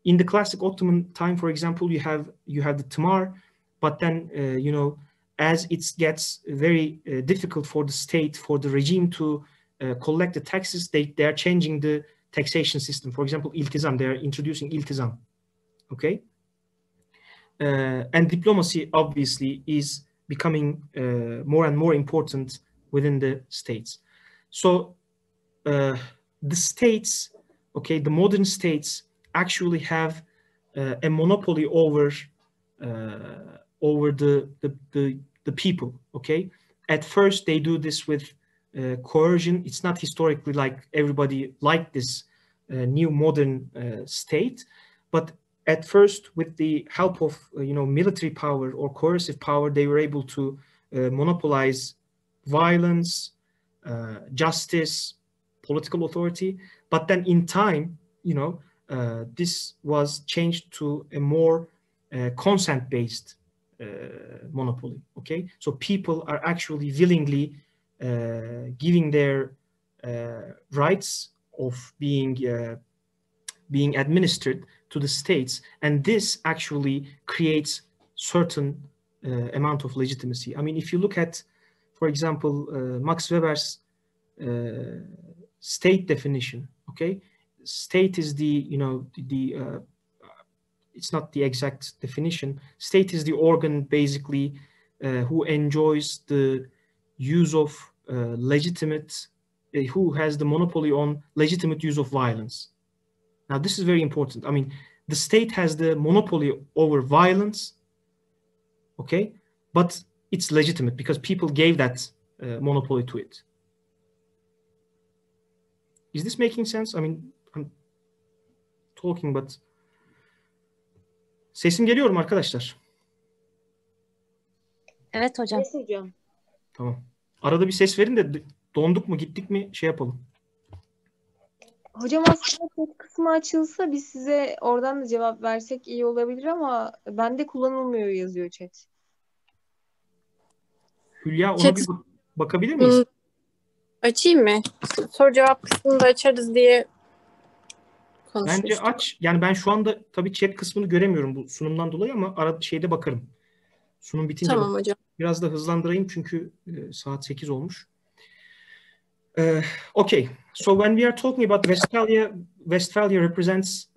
In the classic Ottoman time, for example, you have the Tamar, but then you know, as it gets very difficult for the state, for the regime to collect the taxes, they are changing the taxation system. For example, iltizam, they are introducing iltizam, okay. And diplomacy obviously is becoming more and more important within the states. So the states, okay, the modern states actually have a monopoly over the people, okay. At first they do this with coercion. It's not historically like everybody liked this new modern state, but at first, with the help of you know, military power or coercive power, they were able to monopolize violence, justice, political authority. But then in time, you know, this was changed to a more consent-based monopoly, okay. So people are actually willingly giving their rights of being administered to the states, and this actually creates certain amount of legitimacy. I mean, if you look at, for example, Max Weber's state definition, okay, state is the, you know, it's not the exact definition. State is the organ basically who enjoys the use of legitimate, who has the monopoly on legitimate use of violence. Now, this is very important. I mean, the state has the monopoly over violence, okay, but it's legitimate because people gave that monopoly to it. Is this making sense? I mean, I'm talking, but sesim geliyor mu arkadaşlar? Evet hocam. Yes hocam. Tamam. Arada bir ses verin de donduk mu, gittik mi şey yapalım. Hocam aslında chat kısmı açılsa biz size oradan da cevap versek iyi olabilir ama bende kullanılmıyor yazıyor chat. Hülya ona Chat bir bakabilir miyiz? açayım mı? Soru cevap kısmını da açarız diye Bence konuşmuştuk. aç. Yani ben şu anda tabii chat kısmını göremiyorum bu sunumdan dolayı ama şeyde bakarım. Sunum bitince Tamam hocam. biraz da hızlandırayım çünkü saat 8 olmuş. Okay, so when we are talking about Westphalia represents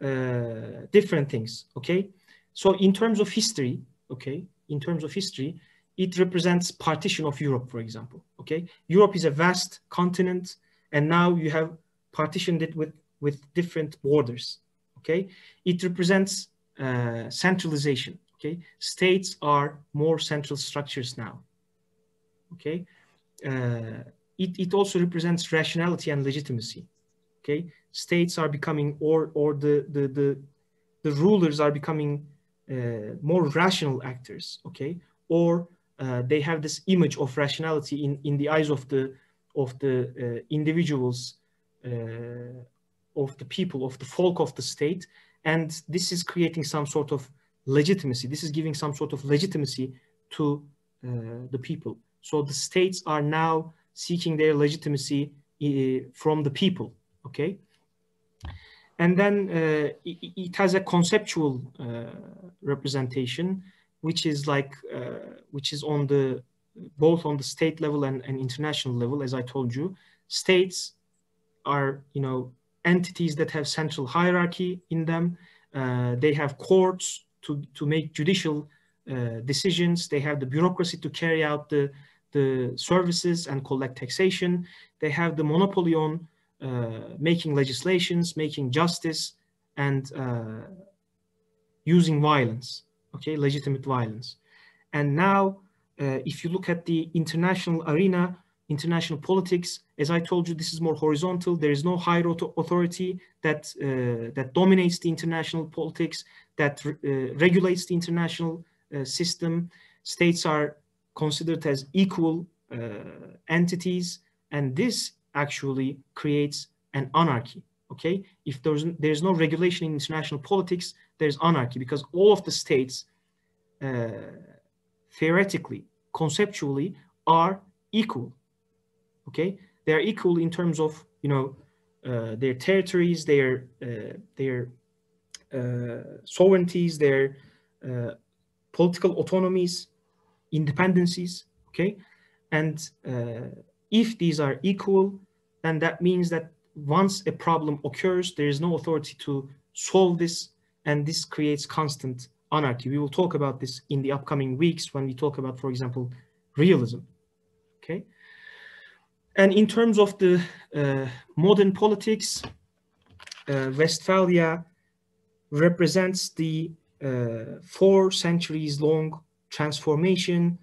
different things. Okay, so in terms of history, it represents partition of Europe, for example. Okay, Europe is a vast continent, and now you have partitioned it with different borders. Okay, it represents centralization. Okay, states are more central structures now. Okay. It also represents rationality and legitimacy. Okay, states are becoming, or the rulers are becoming more rational actors. Okay, or they have this image of rationality in the eyes of the individuals, of the people, of the folk of the state, and this is creating some sort of legitimacy. This is giving some sort of legitimacy to the people. So the states are now seeking their legitimacy from the people, okay? And then it has a conceptual representation, which is like, which is on the, both on the state level and international level, as I told you. States are, you know, entities that have central hierarchy in them. They have courts to make judicial decisions. They have the bureaucracy to carry out the services and collect taxation. They have the monopoly on making legislations, making justice, and using violence, okay, legitimate violence. And now, if you look at the international arena, international politics, as I told you, this is more horizontal. There is no higher authority that that dominates the international politics, that regulates the international system. States are considered as equal entities, and this actually creates an anarchy. Okay, if there's no regulation in international politics, there's anarchy, because all of the states theoretically, conceptually, are equal. Okay, they are equal in terms of, you know, their territories, their sovereignties, their political autonomies, independencies. Okay, and if these are equal, then that means that once a problem occurs, there is no authority to solve this, and this creates constant anarchy. We will talk about this in the upcoming weeks when we talk about, for example, realism. Okay, and in terms of the modern politics, Westphalia represents the 4 centuries long transformation,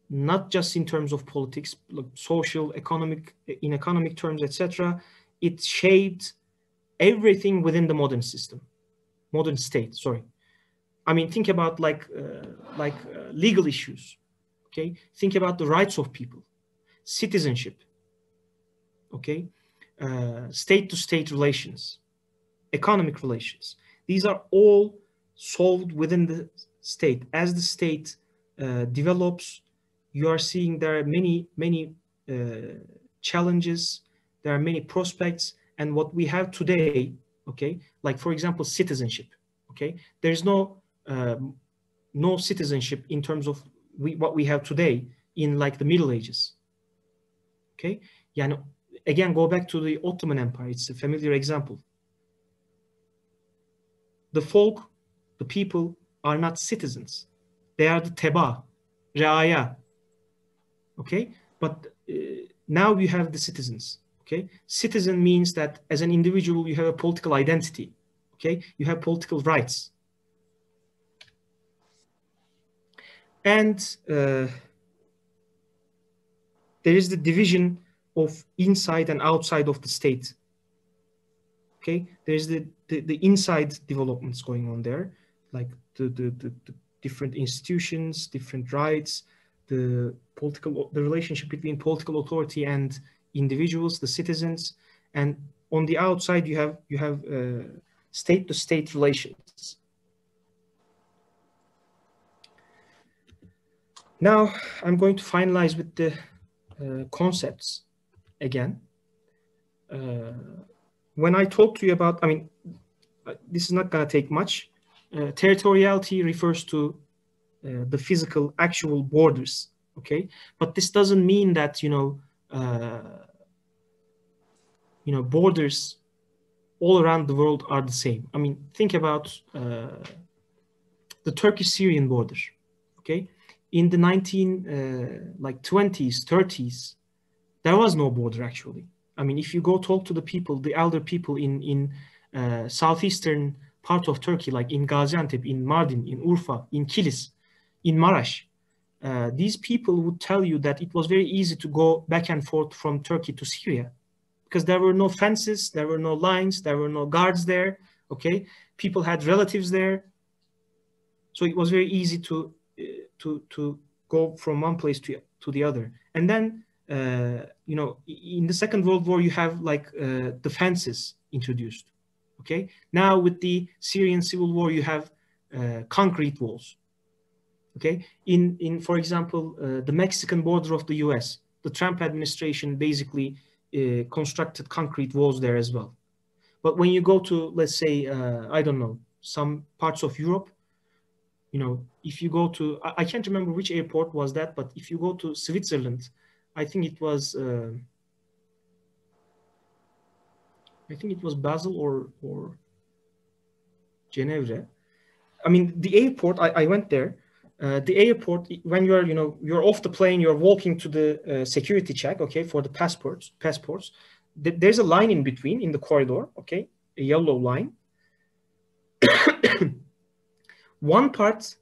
not just in terms of politics, like social, economic, in economic terms, etc. It shaped everything within the modern system, modern state. Sorry, I mean, think about like legal issues. Okay, think about the rights of people, citizenship. Okay, state-to-state relations, economic relations. These are all solved within the state. As the state develops, you are seeing there are many challenges, there are many prospects, and what we have today, okay, like for example, citizenship, okay, there's no citizenship in terms of what we have today in like the Middle Ages, okay. Yani, again, go back to the Ottoman Empire, it's a familiar example. The folk, the people, are not citizens, they are the teba, reaya. Okay, but now you have the citizens. Okay, citizen means that as an individual you have a political identity. Okay, you have political rights, and there is the division of inside and outside of the state. Okay, there's the inside developments going on there, like the different institutions, different rights, the relationship between political authority and individuals, the citizens, and on the outside you have state-to-state relations. Now I'm going to finalize with the concepts again. When I talk to you about, I mean, this is not going to take much. Territoriality refers to the physical, actual borders. Okay, but this doesn't mean that borders all around the world are the same. I mean, think about the Turkish-Syrian border. Okay, in the 20s, 30s, there was no border actually. I mean, if you go talk to the people, the elder people in southeastern part of Turkey, like in Gaziantep, in Mardin, in Urfa, in Kilis, in Maraş, these people would tell you that it was very easy to go back and forth from Turkey to Syria because there were no fences, there were no lines, there were no guards there. Okay, people had relatives there, so it was very easy to go from one place to the other. And then in the Second World War, you have like the fences introduced. Okay, now with the Syrian civil war, you have concrete walls. Okay, in for example, the Mexican border of the US, the Trump administration basically constructed concrete walls there as well. But when you go to, let's say, I don't know, some parts of Europe, if you go to, I can't remember which airport was that, but if you go to Switzerland, I think it was Basel or Geneva. I mean, the airport, I went there. The airport, when you're off the plane, you're walking to the security check, okay, for the passports. There's a line in between in the corridor, okay, a yellow line. One part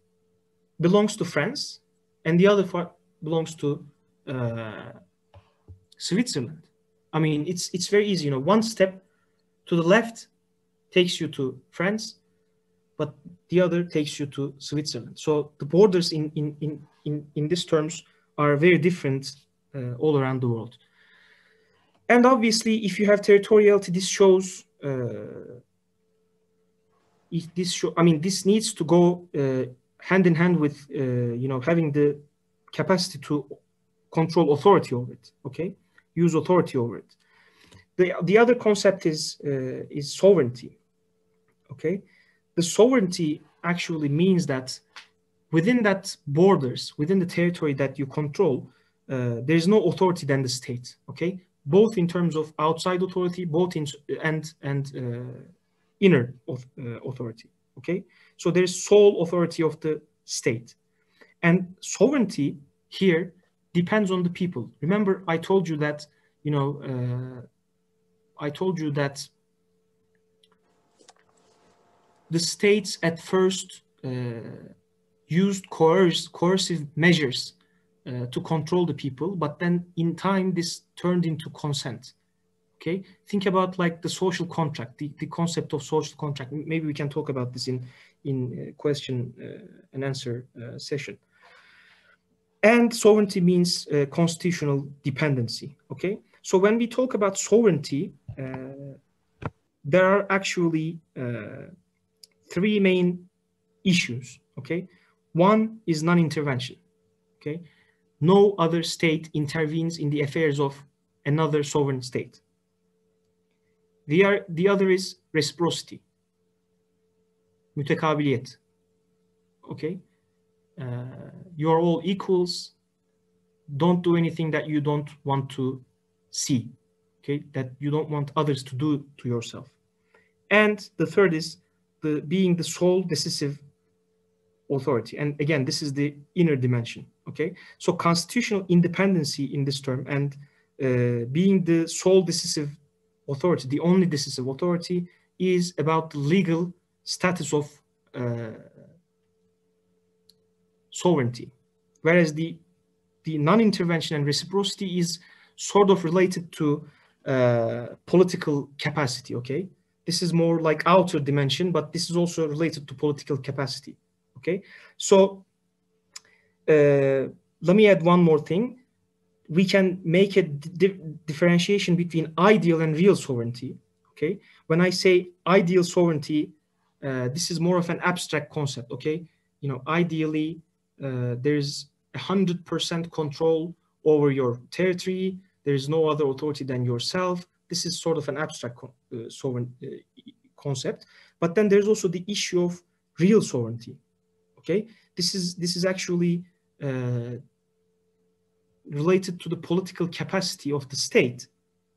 belongs to France, and the other part belongs to Switzerland. I mean, it's very easy. One step to the left takes you to France, but the other takes you to Switzerland. So the borders in these terms are very different all around the world. And obviously, if you have territoriality, this shows. This needs to go hand in hand with having the capacity to control authority over it. Okay, use authority over it. The other concept is sovereignty. Okay, the sovereignty actually means that within that borders, within the territory that you control, there is no authority than the state. Okay, both in terms of outside authority, both in and inner authority. Okay, so there is sole authority of the state, and sovereignty here depends on the people. Remember, I told you that the states at first used coercive measures to control the people, but then in time this turned into consent. Okay, think about like the social contract, the concept of social contract. Maybe we can talk about this in question and answer session. And sovereignty means constitutional dependency. Okay, so when we talk about sovereignty, there are actually three main issues. Okay, one is non-intervention. Okay, no other state intervenes in the affairs of another sovereign state. The other is reciprocity, mütekabiliyet. Okay, you're all equals. Don't do anything that you don't want to see. Okay, that you don't want others to do to yourself. And the third is being the sole decisive authority. And again, this is the inner dimension. Okay, so constitutional independency in this term and being the sole decisive authority, the only decisive authority, is about the legal status of sovereignty, whereas the non-intervention and reciprocity is sort of related to political capacity. Okay, this is more like outer dimension, but this is also related to political capacity. Okay, so let me add one more thing. We can make a differentiation between ideal and real sovereignty. Okay, when I say ideal sovereignty, this is more of an abstract concept. Okay, you know, ideally there's 100% control over your territory. There is no other authority than yourself. This is sort of an abstract sovereign concept. But then there's also the issue of real sovereignty. Okay, this is actually related to the political capacity of the state,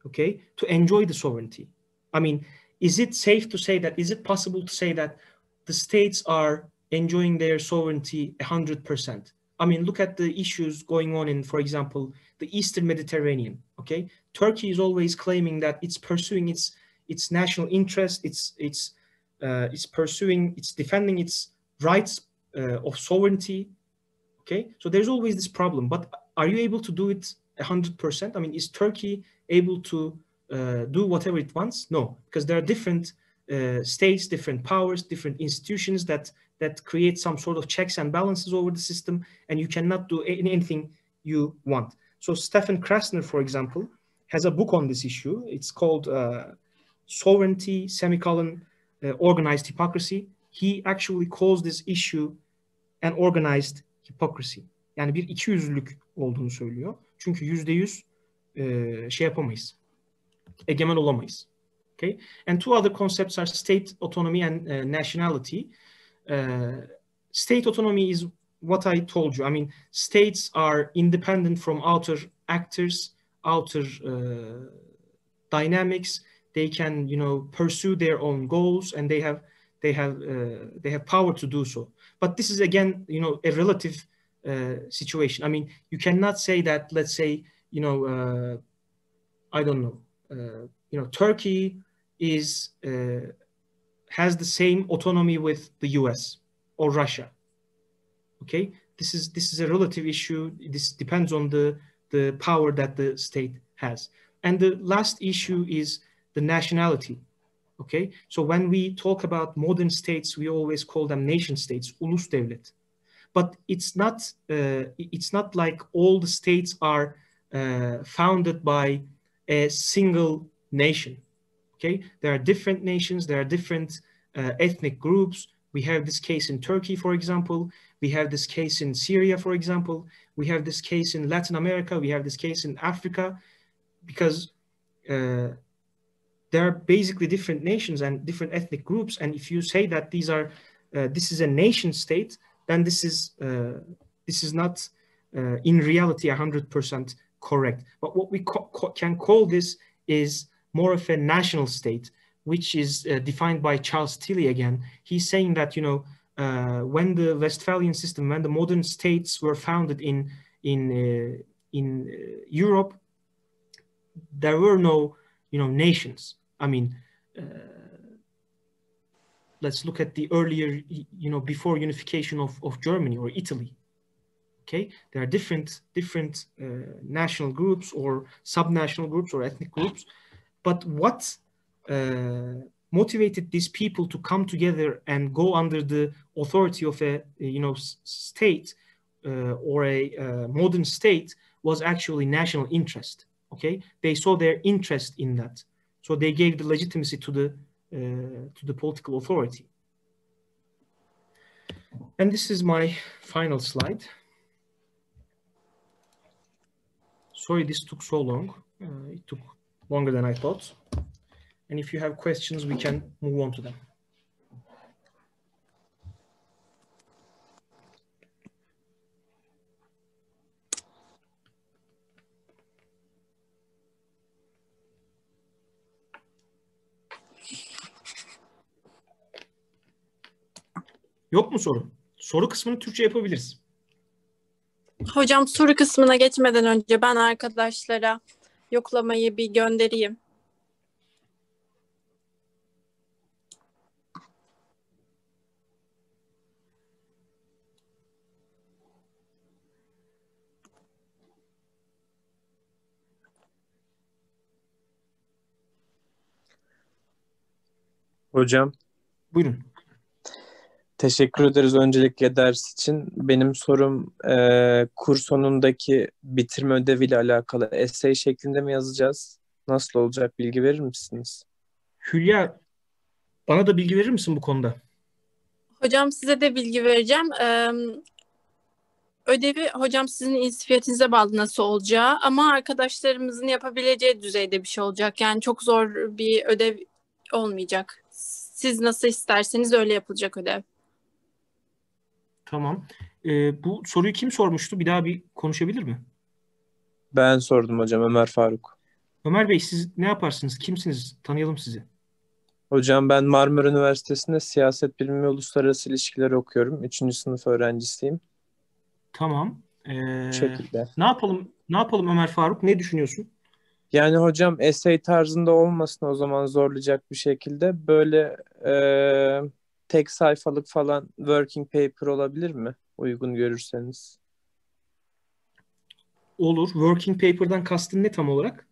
okay, to enjoy the sovereignty. I mean, is it safe to say that, is it possible to say that the states are enjoying their sovereignty 100%? I mean, look at the issues going on in, for example, the Eastern Mediterranean, okay? Turkey is always claiming that it's pursuing its national interest, it's defending its rights of sovereignty, okay? So there's always this problem, but are you able to do it 100%? I mean, is Turkey able to do whatever it wants? No, because there are different states, different powers, different institutions that create some sort of checks and balances over the system, and you cannot do anything you want. So Stefan Krasner, for example, has a book on this issue. It's called Sovereignty, Organized Hypocrisy. He actually calls this issue an organized hypocrisy. Yani bir ikiyüzlülük olduğunu söylüyor. Çünkü %100 şey yapamayız. Egemen olamayız. Okay? And two other concepts are state autonomy and nationality. State autonomy is what I told you. I mean, states are independent from outer actors, outer dynamics. They can, you know, pursue their own goals, and they have power to do so. But this is, again, you know, a relative situation. I mean, you cannot say that, let's say, you know, I don't know, you know, Turkey has the same autonomy with the US or Russia. Okay, this is a relative issue. This depends on the power that the state has. And the last issue is the nationality. Okay, so when we talk about modern states, we always call them nation states, ulus devlet. But it's not like all the states are founded by a single nation. Okay, there are different nations, there are different ethnic groups. We have this case in Turkey, for example. We have this case in Syria, for example. We have this case in Latin America. We have this case in Africa, because there are basically different nations and different ethnic groups. And if you say that this is a nation state, then this is not in reality 100% correct. But what we can call this is more of a national state, which is defined by Charles Tilly again. He's saying that, you know, when the Westphalian system, when the modern states were founded in Europe, there were no, you know, nations. I mean, let's look at the earlier, you know, before unification of Germany or Italy. Okay, there are different national groups or subnational groups or ethnic groups, but what motivated these people to come together and go under the authority of a, you know, state or a modern state was actually national interest. Okay, they saw their interest in that, so they gave the legitimacy to the political authority. And this is my final slide. Sorry this took so long. It took longer than I thought. And if you have questions, we can move on to them. Yok mu soru? Soru kısmını Türkçe yapabiliriz. Hocam, soru kısmına geçmeden önce ben arkadaşlara yoklamayı bir göndereyim. Hocam. Buyurun. Teşekkür ederiz öncelikle ders için. Benim sorum kurs sonundaki bitirme ödeviyle alakalı. Essay şeklinde mi yazacağız? Nasıl olacak? Bilgi verir misiniz? Hülya, bana da bilgi verir misin bu konuda? Hocam size de bilgi vereceğim. Ödevi hocam sizin inisiyatifinize bağlı nasıl olacağı ama arkadaşlarımızın yapabileceği düzeyde bir şey olacak. Yani çok zor bir ödev olmayacak. Siz nasıl isterseniz öyle yapılacak ödev. Tamam. Bu soruyu kim sormuştu? Bir daha bir konuşabilir mi? Ben sordum hocam, Ömer Faruk. Ömer Bey, siz ne yaparsınız? Kimsiniz? Tanıyalım sizi. Hocam ben Marmara Üniversitesi'nde siyaset bilimi ve uluslararası ilişkiler okuyorum. 3. sınıf öğrencisiyim. Tamam. Bu şekilde. Ne yapalım? Ne yapalım Ömer Faruk? Ne düşünüyorsun? Yani hocam essay tarzında olmasın, o zaman zorlayacak bir şekilde. Böyle tek sayfalık falan working paper olabilir mi? Uygun görürseniz. Olur. Working paper'dan kastın ne tam olarak?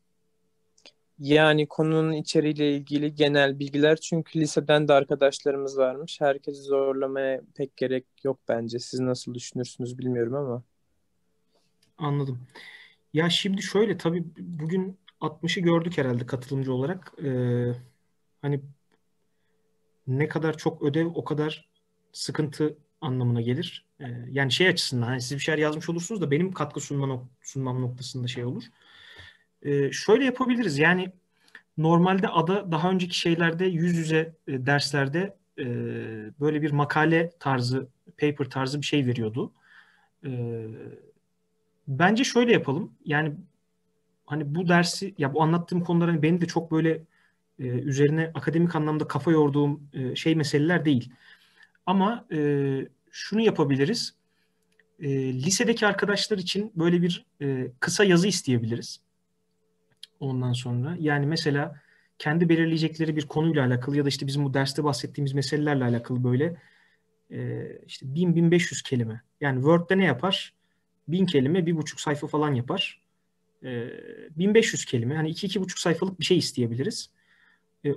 Yani konunun içeriğiyle ilgili genel bilgiler. Çünkü liseden de arkadaşlarımız varmış. Herkesi zorlamaya pek gerek yok bence. Siz nasıl düşünürsünüz bilmiyorum ama. Anladım. Ya şimdi şöyle, tabii bugün 60'ı gördük herhalde katılımcı olarak. Hani ne kadar çok ödev o kadar sıkıntı anlamına gelir. Yani şey açısından, hani siz bir şeyler yazmış olursunuz da benim katkı sunmam noktasında şey olur. Şöyle yapabiliriz. Yani normalde ADA daha önceki şeylerde yüz yüze derslerde böyle bir makale tarzı, paper tarzı bir şey veriyordu. E, Bence şöyle yapalım. Yani hani bu dersi, ya bu anlattığım konular hani benim de çok böyle üzerine akademik anlamda kafa yorduğum şey meseleler değil. Ama şunu yapabiliriz. Lisedeki arkadaşlar için böyle bir kısa yazı isteyebiliriz. Ondan sonra yani mesela kendi belirleyecekleri bir konuyla alakalı ya da işte bizim bu derste bahsettiğimiz meselelerle alakalı böyle işte 1000-1500 kelime. Yani Word'de ne yapar? 1000 kelime, 1,5 sayfa falan yapar. 1500 kelime, hani 2-2,5 sayfalık bir şey isteyebiliriz.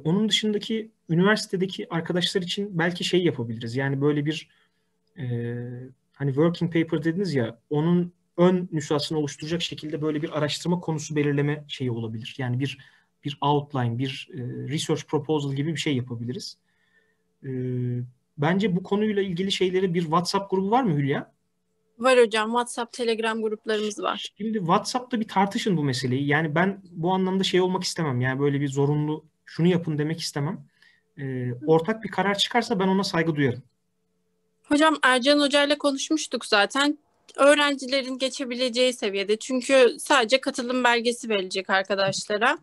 Onun dışındaki üniversitedeki arkadaşlar için belki şey yapabiliriz. Yani böyle bir e, hani working paper dediniz ya, onun ön nüshasını oluşturacak şekilde böyle bir araştırma konusu belirleme şeyi olabilir. Yani bir outline, bir research proposal gibi bir şey yapabiliriz. E, Bence bu konuyla ilgili şeyleri bir WhatsApp grubu var mı Hülya? Var hocam. WhatsApp, Telegram gruplarımız var. Şimdi WhatsApp'ta bir tartışın bu meseleyi. Yani ben bu anlamda şey olmak istemem. Yani böyle bir zorunlu şunu yapın demek istemem. Ortak bir karar çıkarsa ben ona saygı duyarım. Hocam Ercan Hoca ile konuşmuştuk zaten. Öğrencilerin geçebileceği seviyede. Çünkü sadece katılım belgesi verilecek arkadaşlara.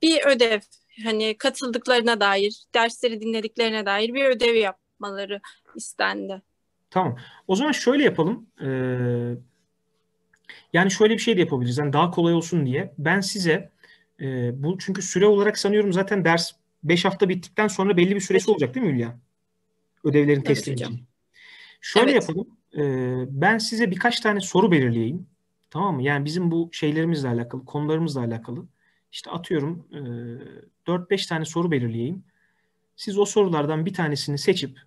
Bir ödev, hani katıldıklarına dair, dersleri dinlediklerine dair bir ödev yapmaları istendi. Tamam. O zaman şöyle yapalım. Yani şöyle bir şey de yapabiliriz. Yani daha kolay olsun diye. Ben size bu, çünkü süre olarak sanıyorum zaten ders 5 hafta bittikten sonra belli bir süresi olacak değil mi Hülya? Ödevlerin Evet teslim hocam. için. Şöyle Evet. yapalım. Ben size birkaç tane soru belirleyeyim. Tamam mı? Yani bizim bu şeylerimizle alakalı, konularımızla alakalı. İşte atıyorum 4-5 tane soru belirleyeyim. Siz o sorulardan bir tanesini seçip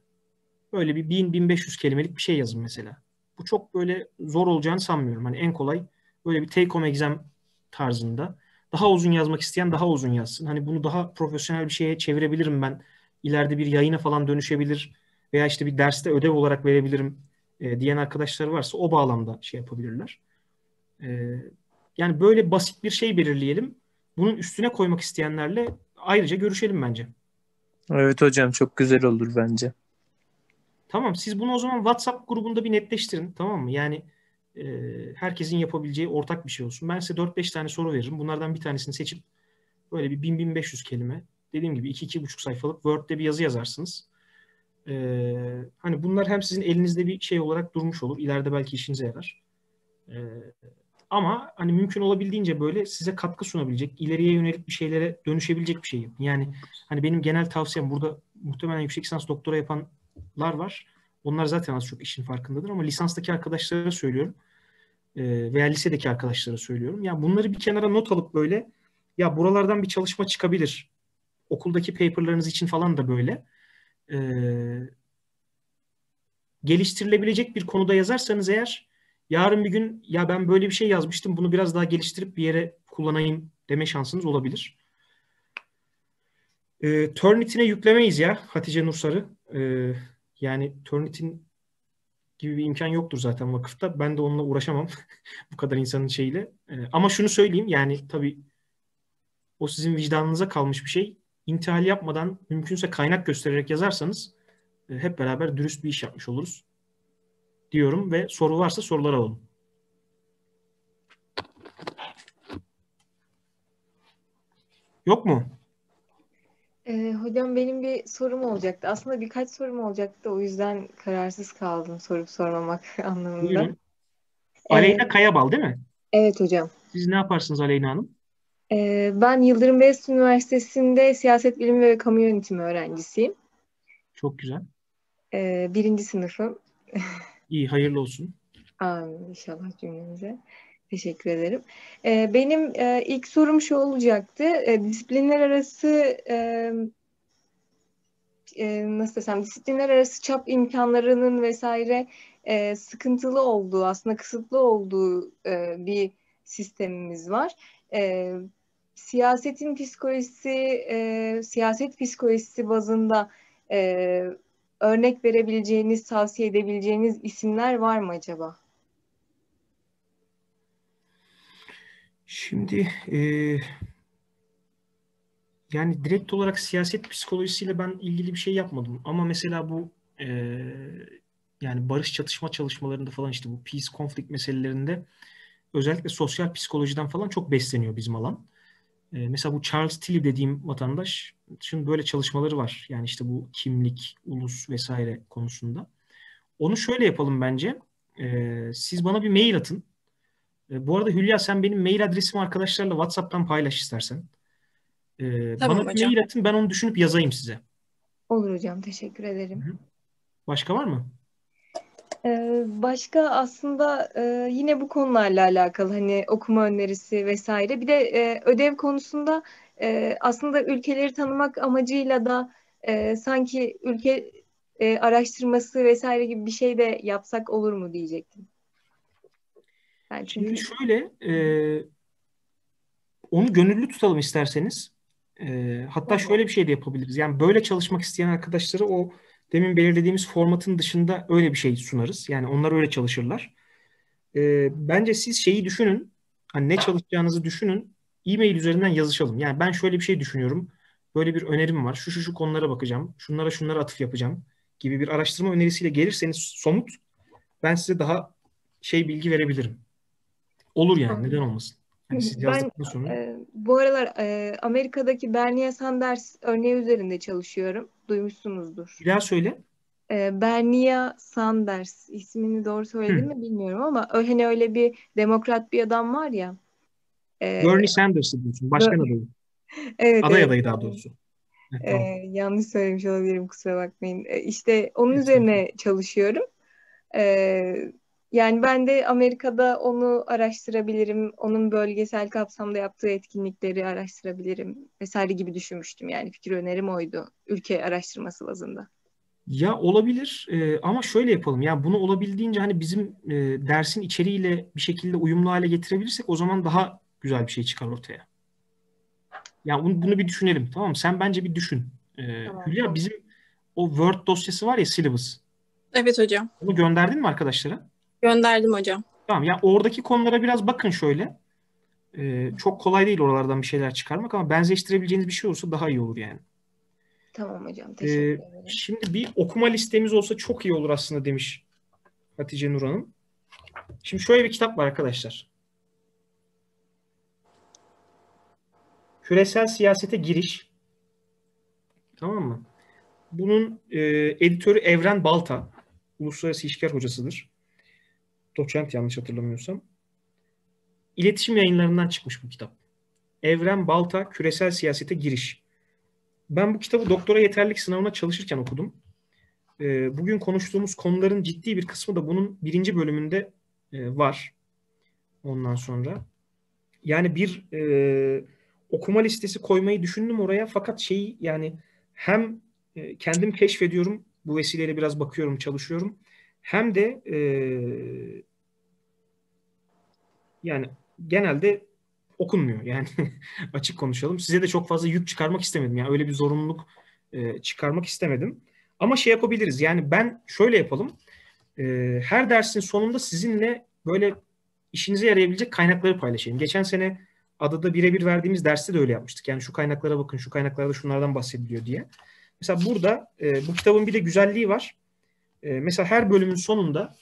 böyle bir 1000-1500 kelimelik bir şey yazın mesela. Bu çok böyle zor olacağını sanmıyorum. Hani en kolay böyle bir take home exam tarzında. Daha uzun yazmak isteyen daha uzun yazsın. Hani bunu daha profesyonel bir şeye çevirebilirim ben. İleride bir yayına falan dönüşebilir veya işte bir derste ödev olarak verebilirim diyen arkadaşlar varsa o bağlamda şey yapabilirler. E, Yani böyle basit bir şey belirleyelim. Bunun üstüne koymak isteyenlerle ayrıca görüşelim bence. Evet hocam, çok güzel olur bence. Tamam, siz bunu o zaman WhatsApp grubunda bir netleştirin, tamam mı? Yani herkesin yapabileceği ortak bir şey olsun. Ben size 4-5 tane soru veririm. Bunlardan bir tanesini seçip böyle bir 1000-1500 kelime, dediğim gibi 2-2,5 sayfalık Word'de bir yazı yazarsınız. Hani bunlar hem sizin elinizde bir şey olarak durmuş olur. İleride belki işinize yarar. E, Ama hani mümkün olabildiğince böyle size katkı sunabilecek, ileriye yönelik bir şeylere dönüşebilecek bir şey yapın. Yani hani benim genel tavsiyem, burada muhtemelen yüksek lisans doktora yapanlar var. Onlar zaten az çok işin farkındadır ama lisanstaki arkadaşlara söylüyorum veya lisedeki arkadaşlara söylüyorum. Ya bunları bir kenara not alıp böyle, ya buralardan bir çalışma çıkabilir. Okuldaki paperlarınız için falan da böyle. geliştirilebilecek bir konuda yazarsanız eğer, yarın bir gün ya ben böyle bir şey yazmıştım, bunu biraz daha geliştirip bir yere kullanayım deme şansınız olabilir. Turnitin'e yüklemeyiz ya Hatice Nursar'ı. Yani Turnitin gibi bir imkan yoktur zaten vakıfta. Ben de onunla uğraşamam bu kadar insanın şeyiyle. Ama şunu söyleyeyim, yani tabii o sizin vicdanınıza kalmış bir şey. İntihal yapmadan, mümkünse kaynak göstererek yazarsanız hep beraber dürüst bir iş yapmış oluruz diyorum ve soru varsa sorular alalım. Yok mu? Hocam benim bir sorum olacaktı. Aslında birkaç sorum olacaktı. O yüzden kararsız kaldım sorup sormamak anlamında. Buyurun. Aleyna Kayabal değil mi? Evet hocam. Siz ne yaparsınız Aleyna Hanım? Ben Yıldırım Beyazıt Üniversitesi'nde siyaset bilimi ve kamu yönetimi öğrencisiyim. Çok güzel. Birinci sınıfım. İyi, hayırlı olsun. Amin inşallah cümlemize. Teşekkür ederim. Benim ilk sorum şu olacaktı. Disiplinler arası nasıl desem, disiplinler arası çap imkanlarının vesaire sıkıntılı olduğu, aslında kısıtlı olduğu bir sistemimiz var. Siyasetin psikolojisi, siyaset psikolojisi bazında örnek verebileceğiniz, tavsiye edebileceğiniz isimler var mı acaba? Şimdi yani direkt olarak siyaset psikolojisiyle ben ilgili bir şey yapmadım. Ama mesela bu yani barış çatışma çalışmalarında falan, işte bu peace conflict meselelerinde özellikle sosyal psikolojiden falan çok besleniyor bizim alan. Mesela bu Charles Tilly dediğim vatandaş, şimdi böyle çalışmaları var. Yani işte bu kimlik, ulus vesaire konusunda. Onu şöyle yapalım bence. Siz bana bir mail atın. Bu arada Hülya, sen benim mail adresimi arkadaşlarla WhatsApp'tan paylaş istersen. Bana Tamam bir hocam. mail atın, ben onu düşünüp yazayım size. Olur hocam, teşekkür Hı ederim. hı. Başka var mı? Başka aslında yine bu konularla alakalı hani okuma önerisi vesaire. Bir de ödev konusunda aslında ülkeleri tanımak amacıyla da sanki ülke araştırması vesaire gibi bir şey de yapsak olur mu diyecektim. Yani Şimdi çünkü şöyle, onu gönüllü tutalım isterseniz. Hatta tamam. şöyle bir şey de yapabiliriz. Yani böyle çalışmak isteyen arkadaşlara o demin belirlediğimiz formatın dışında öyle bir şey sunarız. Yani onlar öyle çalışırlar. Bence siz şeyi düşünün. Hani ne çalışacağınızı düşünün. E-mail üzerinden yazışalım. Yani ben şöyle bir şey düşünüyorum. Böyle bir önerim var. Şu konulara bakacağım. Şunlara atıf yapacağım gibi bir araştırma önerisiyle gelirseniz somut, ben size daha bilgi verebilirim. Olur yani. Neden olmasın? Hani siz Ben yazdıktan sonra. bu aralar Amerika'daki Bernie Sanders örneği üzerinde çalışıyorum. Duymuşsunuzdur. Bir daha söyle. Bernie Sanders, ismini doğru söyledim Hı. mi bilmiyorum ama hani öyle bir demokrat bir adam var ya. E, Bernie Sanders'ı diyorsun. Başkan bö- adayı. evet Aday evet. adayı daha doğrusu. Evet, tamam. Yanlış söylemiş olabilirim, kusura bakmayın. İşte onun Estağfurullah. üzerine çalışıyorum. E, Yani ben de Amerika'da onu araştırabilirim. Onun bölgesel kapsamda yaptığı etkinlikleri araştırabilirim vesaire gibi düşünmüştüm. Yani fikir önerim oydu. Ülke araştırması bazında. Ya olabilir, ama şöyle yapalım. Ya bunu olabildiğince hani bizim dersin içeriğiyle bir şekilde uyumlu hale getirebilirsek o zaman daha güzel bir şey çıkar ortaya. Ya bunu bir düşünelim, tamam mı? Sen bence bir düşün. Tamam Hülya, olur. bizim o Word dosyası var ya, syllabus. Evet hocam. Onu gönderdin mi arkadaşlara? Gönderdim hocam. Tamam ya, oradaki konulara biraz bakın şöyle. Çok kolay değil oralardan bir şeyler çıkarmak ama benzeştirebileceğiniz bir şey olursa daha iyi olur yani. Tamam hocam, teşekkür ederim. Şimdi bir okuma listemiz olsa çok iyi olur aslında demiş Hatice Nur Hanım. Şimdi şöyle bir kitap var arkadaşlar. Küresel Siyasete Giriş. Tamam mı? Bunun editörü Evren Balta. Uluslararası İlişkiler hocasıdır. Doçent yanlış hatırlamıyorsam. İletişim Yayınlarından çıkmış bu kitap. Evren Balta, Küresel Siyasete Giriş. Ben bu kitabı doktora yeterlilik sınavına çalışırken okudum. Bugün konuştuğumuz konuların ciddi bir kısmı da bunun birinci bölümünde var. Ondan sonra. Yani bir okuma listesi koymayı düşündüm oraya. Fakat yani hem kendim keşfediyorum. Bu vesileyle biraz bakıyorum, çalışıyorum. hem de yani genelde okunmuyor. Yani açık konuşalım. Size de çok fazla yük çıkarmak istemedim. Yani öyle bir zorunluluk çıkarmak istemedim. Ama şey yapabiliriz. Yani ben şöyle yapalım. Her dersin sonunda sizinle böyle işinize yarayabilecek kaynakları paylaşayım. Geçen sene adada birebir verdiğimiz derste de öyle yapmıştık. Yani şu kaynaklara bakın, şu kaynaklarda şunlardan bahsediliyor diye. Mesela burada bu kitabın bir de güzelliği var. Mesela her bölümün sonunda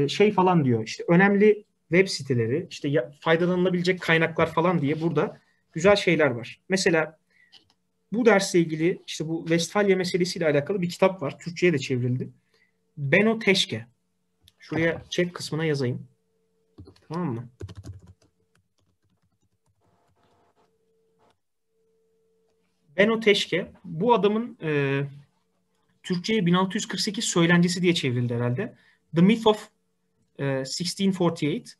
şey falan diyor. İşte önemli web siteleri, işte faydalanılabilecek kaynaklar falan diye burada güzel şeyler var. Mesela bu dersle ilgili işte bu Westphalia meselesiyle alakalı bir kitap var. Türkçe'ye de çevrildi. Benno Teşke. Şuraya chat kısmına yazayım. Tamam mı? Benno Teşke. Bu adamın Türkçe'ye 1648 söylencesi diye çevrildi herhalde. The Myth of 1648.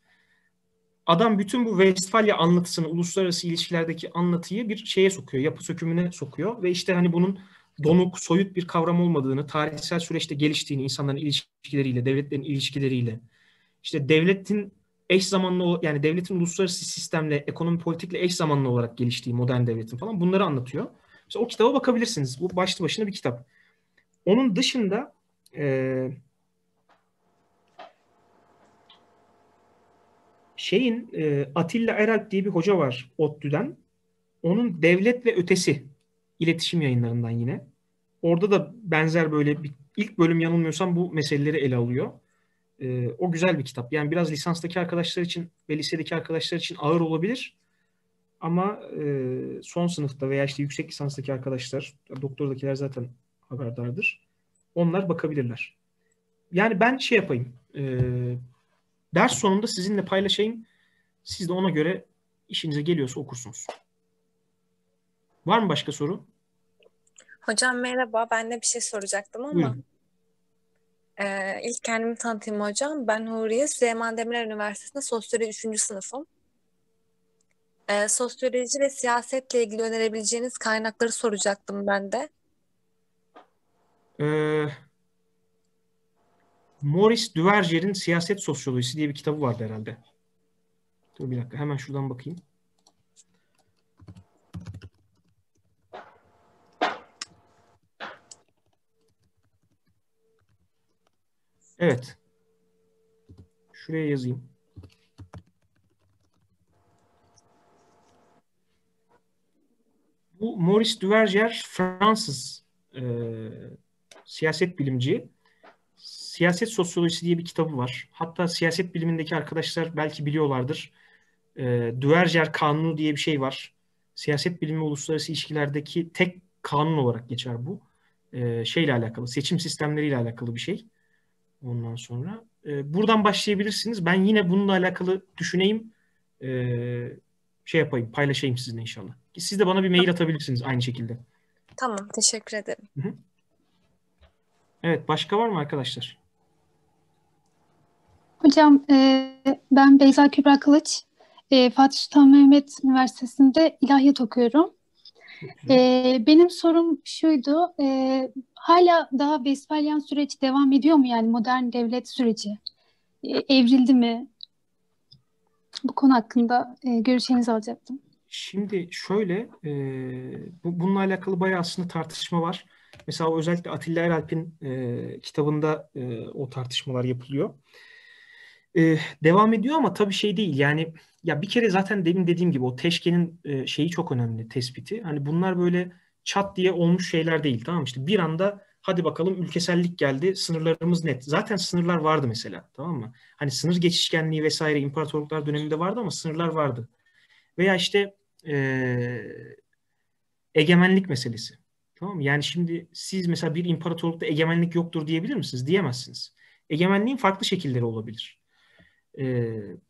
Adam bütün bu Westphalia anlatısını, uluslararası ilişkilerdeki anlatıyı bir şeye sokuyor, yapı sökümüne sokuyor ve işte hani bunun donuk, soyut bir kavram olmadığını, tarihsel süreçte geliştiğini, insanların ilişkileriyle, devletlerin ilişkileriyle, işte devletin eş zamanlı, yani devletin uluslararası sistemle, ekonomi politikle eş zamanlı olarak geliştiği modern devletin falan bunları anlatıyor. İşte o kitaba bakabilirsiniz. Bu başlı başına bir kitap. Onun dışında Atilla Eralp diye bir hoca var ODTÜ'den. Onun Devlet ve Ötesi iletişim yayınlarından yine. Orada da benzer böyle bir ilk bölüm yanılmıyorsam bu meseleleri ele alıyor. O güzel bir kitap. Yani biraz lisanstaki arkadaşlar için ve lisedeki arkadaşlar için ağır olabilir. Ama son sınıfta veya işte yüksek lisanstaki arkadaşlar, doktordakiler zaten haberdardır. Onlar bakabilirler. Yani ben şey yapayım. Ders sonunda sizinle paylaşayım. Siz de ona göre işinize geliyorsa okursunuz. Var mı başka soru? Hocam merhaba, ben de bir şey soracaktım ama Buyurun. ilk kendimi tanıtayım hocam. Ben Huriye, Süleyman Demirel Üniversitesi'nde sosyoloji 3. sınıfım. Sosyoloji ve siyasetle ilgili önerebileceğiniz kaynakları soracaktım ben de. Maurice Duverger'in Siyaset Sosyolojisi diye bir kitabı vardı herhalde. Dur bir dakika, hemen şuradan bakayım. Evet. Şuraya yazayım. Bu Maurice Duverger Fransız siyaset bilimci. Siyaset Sosyolojisi diye bir kitabı var. Hatta siyaset bilimindeki arkadaşlar belki biliyorlardır. Duverger Kanunu diye bir şey var. Siyaset bilimi uluslararası ilişkilerdeki tek kanun olarak geçer bu. Şeyle alakalı, seçim sistemleriyle alakalı bir şey. Ondan sonra buradan başlayabilirsiniz. Ben yine bununla alakalı düşüneyim. Şey yapayım, paylaşayım sizinle inşallah. Siz de bana bir mail atabilirsiniz aynı şekilde. Tamam, teşekkür ederim. Hı hı. Evet, başka var mı arkadaşlar? Hocam ben Beyza Kübra Kılıç. Fatih Sultan Mehmet Üniversitesi'nde ilahiyat okuyorum. Benim sorum şuydu. Hala daha Westphalian süreç devam ediyor mu? Yani modern devlet süreci evrildi mi? Bu konu hakkında görüşlerinizi alacaktım. Şimdi şöyle, bununla alakalı bayağı aslında tartışma var. Mesela özellikle Atilla Eralp'in kitabında o tartışmalar yapılıyor. Devam ediyor ama tabii şey değil. Yani ya bir kere zaten demin dediğim gibi o Teşke'nin şeyi çok önemli, tespiti. Hani bunlar böyle çat diye olmuş şeyler değil, tamam mı? İşte bir anda hadi bakalım ülkesellik geldi, sınırlarımız net. Zaten sınırlar vardı mesela, tamam mı? Hani sınır geçişkenliği vesaire imparatorluklar döneminde vardı ama sınırlar vardı. Veya işte egemenlik meselesi. Tamam mı? Yani şimdi siz mesela bir imparatorlukta egemenlik yoktur diyebilir misiniz? Diyemezsiniz. Egemenliğin farklı şekilleri olabilir.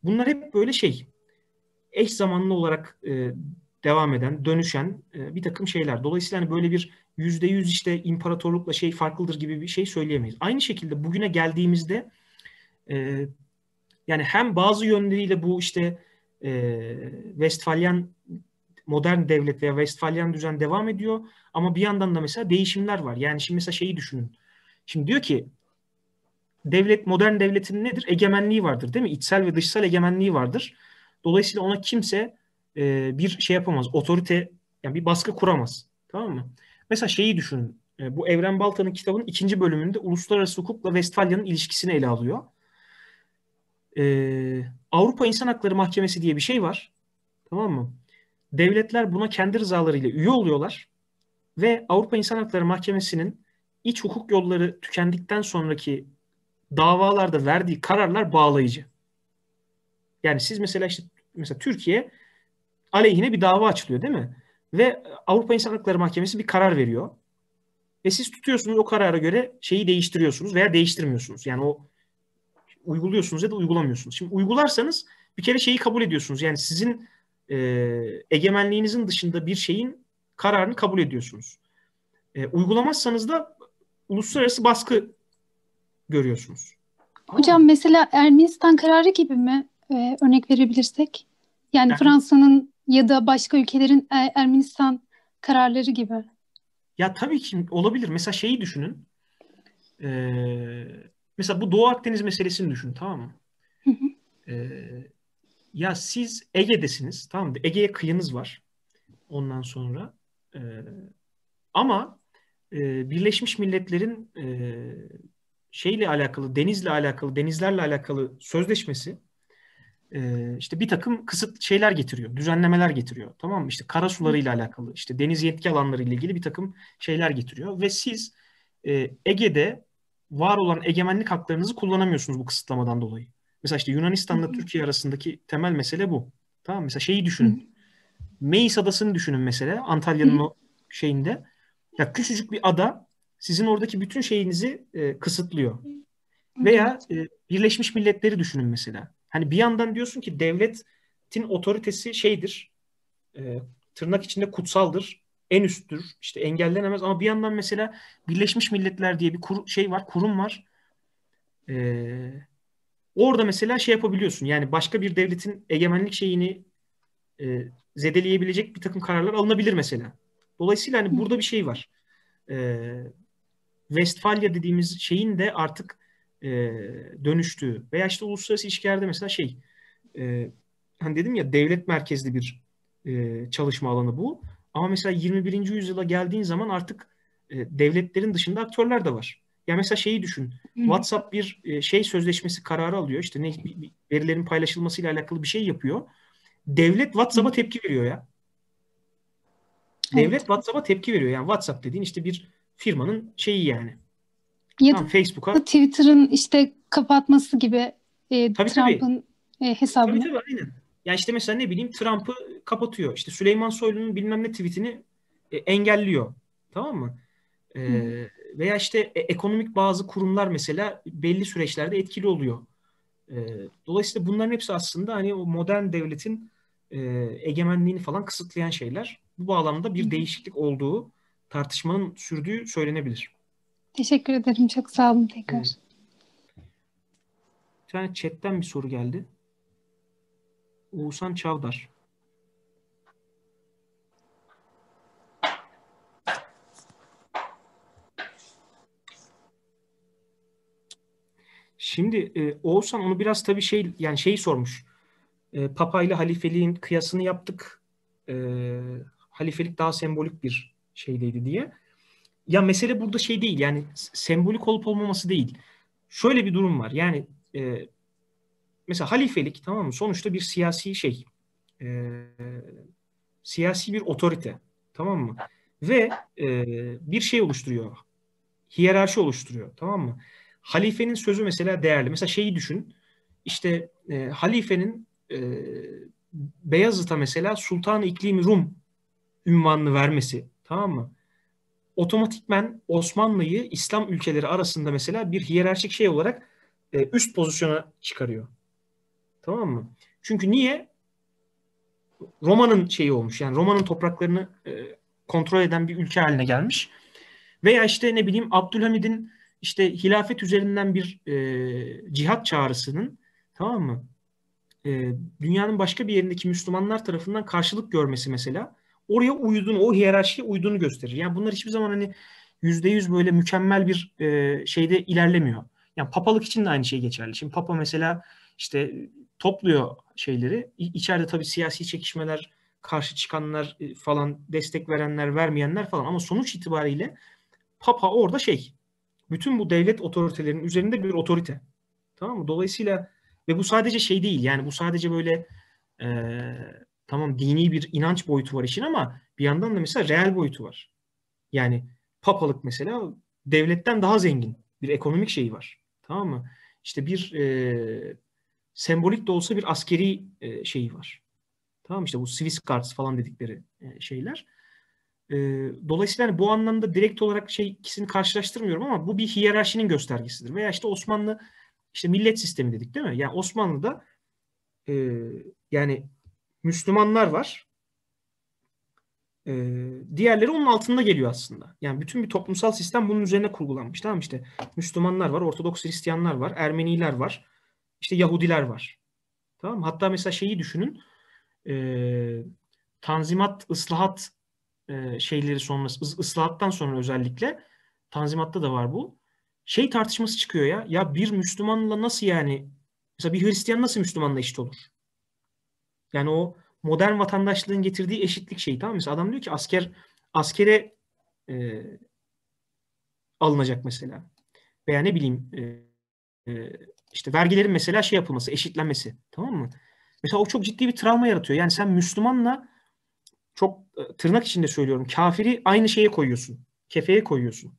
Bunlar hep böyle eş zamanlı olarak devam eden, dönüşen bir takım şeyler. Dolayısıyla hani böyle bir %100 işte imparatorlukla farklıdır gibi bir şey söyleyemeyiz. Aynı şekilde bugüne geldiğimizde yani hem bazı yönleriyle bu işte Westfalyan modern devlet veya Westfalyan düzen devam ediyor ama bir yandan da mesela değişimler var. Yani şimdi mesela şeyi düşünün. Şimdi diyor ki devlet, modern devletin nedir? Egemenliği vardır, değil mi? İçsel ve dışsal egemenliği vardır. Dolayısıyla ona kimse bir şey yapamaz. Otorite, yani bir baskı kuramaz. Tamam mı? Mesela şeyi düşünün. Bu Evren Balta'nın kitabının 2. bölümünde uluslararası hukukla Westphalia'nın ilişkisini ele alıyor. Avrupa İnsan Hakları Mahkemesi diye bir şey var. Tamam mı? Devletler buna kendi rızalarıyla üye oluyorlar ve Avrupa İnsan Hakları Mahkemesi'nin iç hukuk yolları tükendikten sonraki davalarda verdiği kararlar bağlayıcı. Yani siz mesela mesela Türkiye aleyhine bir dava açılıyor, değil mi? Ve Avrupa İnsan Hakları Mahkemesi bir karar veriyor. Ve siz tutuyorsunuz, o karara göre şeyi değiştiriyorsunuz veya değiştirmiyorsunuz. Yani o uyguluyorsunuz ya da uygulamıyorsunuz. Şimdi uygularsanız bir kere şeyi kabul ediyorsunuz. Yani sizin egemenliğinizin dışında bir şeyin kararını kabul ediyorsunuz. Uygulamazsanız da uluslararası baskı görüyorsunuz. Hocam mesela Ermenistan kararı gibi mi örnek verebilirsek? Yani Fransa'nın ya da başka ülkelerin Ermenistan kararları gibi. Ya tabii ki olabilir. Mesela şeyi düşünün. Mesela bu Doğu Akdeniz meselesini düşünün, tamam mı? Hı hı. Ya siz Ege'desiniz, tamam mı? Ege'ye kıyınız var. Ondan sonra ama Birleşmiş Milletler'in şeyle alakalı, denizlerle alakalı sözleşmesi işte bir takım kısıt şeyler getiriyor, düzenlemeler getiriyor. Tamam mı? İşte kara sularıyla alakalı, işte deniz yetki alanları ile ilgili bir takım şeyler getiriyor ve siz Ege'de var olan egemenlik haklarınızı kullanamıyorsunuz bu kısıtlamadan dolayı. Mesela işte Yunanistan'la Türkiye arasındaki temel mesele bu. Tamam mı? Mesela şeyi düşünün. Meis Adası'nı düşünün mesela. Antalya'nın o şeyinde. Ya küçücük bir ada sizin oradaki bütün şeyinizi kısıtlıyor. Veya Birleşmiş Milletleri düşünün mesela. Hani bir yandan diyorsun ki devletin otoritesi şeydir, tırnak içinde kutsaldır, en üsttür, işte engellenemez. Ama bir yandan mesela Birleşmiş Milletler diye bir şey var, kurum var. Orada mesela şey yapabiliyorsun. Yani başka bir devletin egemenlik şeyini zedeleyebilecek bir takım kararlar alınabilir mesela. Dolayısıyla hani burada bir şey var. Westphalia dediğimiz şeyin de artık dönüştüğü veya işte uluslararası ilişkilerde mesela hani dedim ya devlet merkezli bir çalışma alanı bu. Ama mesela 21. yüzyıla geldiğin zaman artık devletlerin dışında aktörler de var. Ya mesela şeyi düşün. WhatsApp bir şey sözleşmesi kararı alıyor. İşte verilerin paylaşılmasıyla alakalı bir şey yapıyor. Devlet WhatsApp'a tepki veriyor ya. Devlet Evet. WhatsApp'a tepki veriyor. Yani WhatsApp dediğin işte bir firmanın şeyi yani. Ya Tamam, Facebook'a. da Twitter'ın işte kapatması gibi Tabii. Trump'ın hesabını. Tabii aynen. Ya işte mesela ne bileyim Trump'ı kapatıyor. İşte Süleyman Soylu'nun bilmem ne tweetini engelliyor. Tamam mı? Veya işte ekonomik bazı kurumlar mesela belli süreçlerde etkili oluyor. Dolayısıyla bunların hepsi aslında hani o modern devletin egemenliğini falan kısıtlayan şeyler. Bu bağlamda bir değişiklik olduğu, tartışmanın sürdüğü söylenebilir. Teşekkür ederim. Çok sağ olun tekrar. Bir tane chatten bir soru geldi. Oğuzhan Çavdar. Şimdi Oğuzhan onu biraz tabii yani şeyi sormuş. Papa ile halifeliğin kıyasını yaptık. Halifelik daha sembolik bir şeydeydi diye. Ya mesele burada şey değil. Yani sembolik olup olmaması değil. Şöyle bir durum var. Yani mesela halifelik, tamam mı? Sonuçta bir siyasi şey. Siyasi bir otorite. Tamam mı? Ve bir şey oluşturuyor. Hiyerarşi oluşturuyor. Tamam mı? Halifenin sözü mesela değerli. Mesela şeyi düşün. İşte halifenin Beyazıt'a mesela Sultan-ı İklimi Rum ünvanını vermesi. Tamam mı? Otomatikmen Osmanlı'yı İslam ülkeleri arasında mesela bir hiyerarşik şey olarak üst pozisyona çıkarıyor. Tamam mı? Çünkü niye? Roma'nın şeyi olmuş. Yani Roma'nın topraklarını kontrol eden bir ülke haline gelmiş. Veya işte ne bileyim Abdülhamid'in işte hilafet üzerinden bir cihat çağrısının, tamam mı? Dünyanın başka bir yerindeki Müslümanlar tarafından karşılık görmesi mesela oraya uyduğunu, o hiyerarşiye uyduğunu gösterir. Yani bunlar hiçbir zaman hani %100 böyle mükemmel bir şeyde ilerlemiyor. Yani papalık için de aynı şey geçerli. Şimdi papa mesela işte topluyor şeyleri. İçeride tabii siyasi çekişmeler, karşı çıkanlar falan, destek verenler, vermeyenler falan, ama sonuç itibariyle papa orada bütün bu devlet otoritelerinin üzerinde bir otorite. Tamam mı? Dolayısıyla ve bu sadece değil, yani bu sadece böyle tamam, dini bir inanç boyutu var işin, ama bir yandan da mesela reel boyutu var. Yani papalık mesela devletten daha zengin bir ekonomik şeyi var. Tamam mı? İşte bir sembolik de olsa bir askeri şeyi var. Tamam mı? İşte bu Swiss Guards falan dedikleri şeyler. Dolayısıyla hani bu anlamda direkt olarak ikisini karşılaştırmıyorum, ama bu bir hiyerarşinin göstergesidir. Veya işte Osmanlı işte millet sistemi dedik, değil mi? Yani Osmanlı'da yani Müslümanlar var. Diğerleri onun altında geliyor aslında. Yani bütün bir toplumsal sistem bunun üzerine kurgulanmış. Tamam, işte Müslümanlar var, Ortodoks Hristiyanlar var, Ermeniler var, işte Yahudiler var. Tamam mı? Hatta mesela düşünün. Tanzimat, ıslahat şeyleri sonrası, ıslahattan sonra özellikle Tanzimat'ta da var bu. Tartışması çıkıyor ya. Ya bir Müslümanla nasıl, yani mesela bir Hristiyan nasıl Müslümanla eşit olur? Yani o modern vatandaşlığın getirdiği eşitlik tamam mı? Mesela adam diyor ki askere e, alınacak mesela. Veya ne bileyim işte vergilerin mesela yapılması, eşitlenmesi. Tamam mı? Mesela o çok ciddi bir travma yaratıyor. Yani sen Müslümanla, çok tırnak içinde söylüyorum, kafiri aynı şeye koyuyorsun. Kefeye koyuyorsun.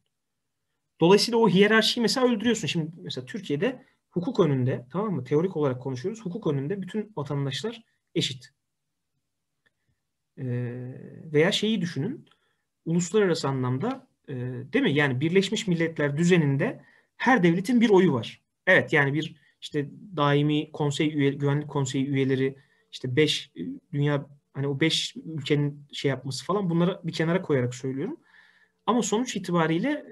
Dolayısıyla o hiyerarşiyi mesela öldürüyorsun. Şimdi mesela Türkiye'de hukuk önünde, tamam mı? Teorik olarak konuşuyoruz. Hukuk önünde bütün vatandaşlar eşit. Veya düşünün. Uluslararası anlamda değil mi? Yani Birleşmiş Milletler düzeninde her devletin bir oyu var. Evet, yani bir işte daimi güvenlik konseyi üyeleri, işte 5 dünya, hani o 5 ülkenin yapması falan, bunları bir kenara koyarak söylüyorum. Ama sonuç itibariyle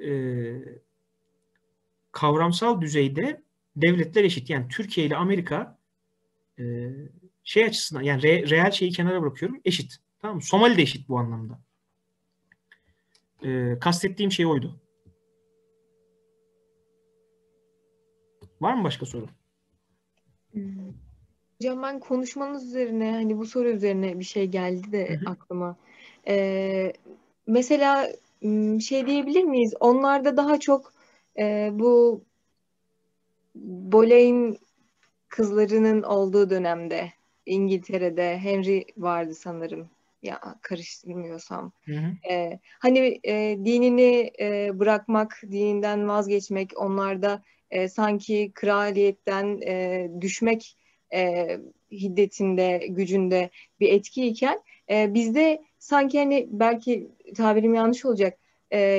kavramsal düzeyde devletler eşit. Yani Türkiye ile Amerika açısından, yani reel kenara bırakıyorum, eşit. Tamam mı? Somali de eşit bu anlamda. Kastettiğim oydu. Var mı başka soru? Hocam ben konuşmanız üzerine, hani bu soru üzerine bir şey geldi de aklıma. Mesela diyebilir miyiz? Onlarda daha çok bu Boleyn kızlarının olduğu dönemde, İngiltere'de Henry vardı sanırım. Ya karıştırmıyorsam. Hani dinini bırakmak, dininden vazgeçmek, onlarda sanki kraliyetten düşmek hiddetinde, gücünde bir etkiyken, bizde sanki, hani belki tabirim yanlış olacak,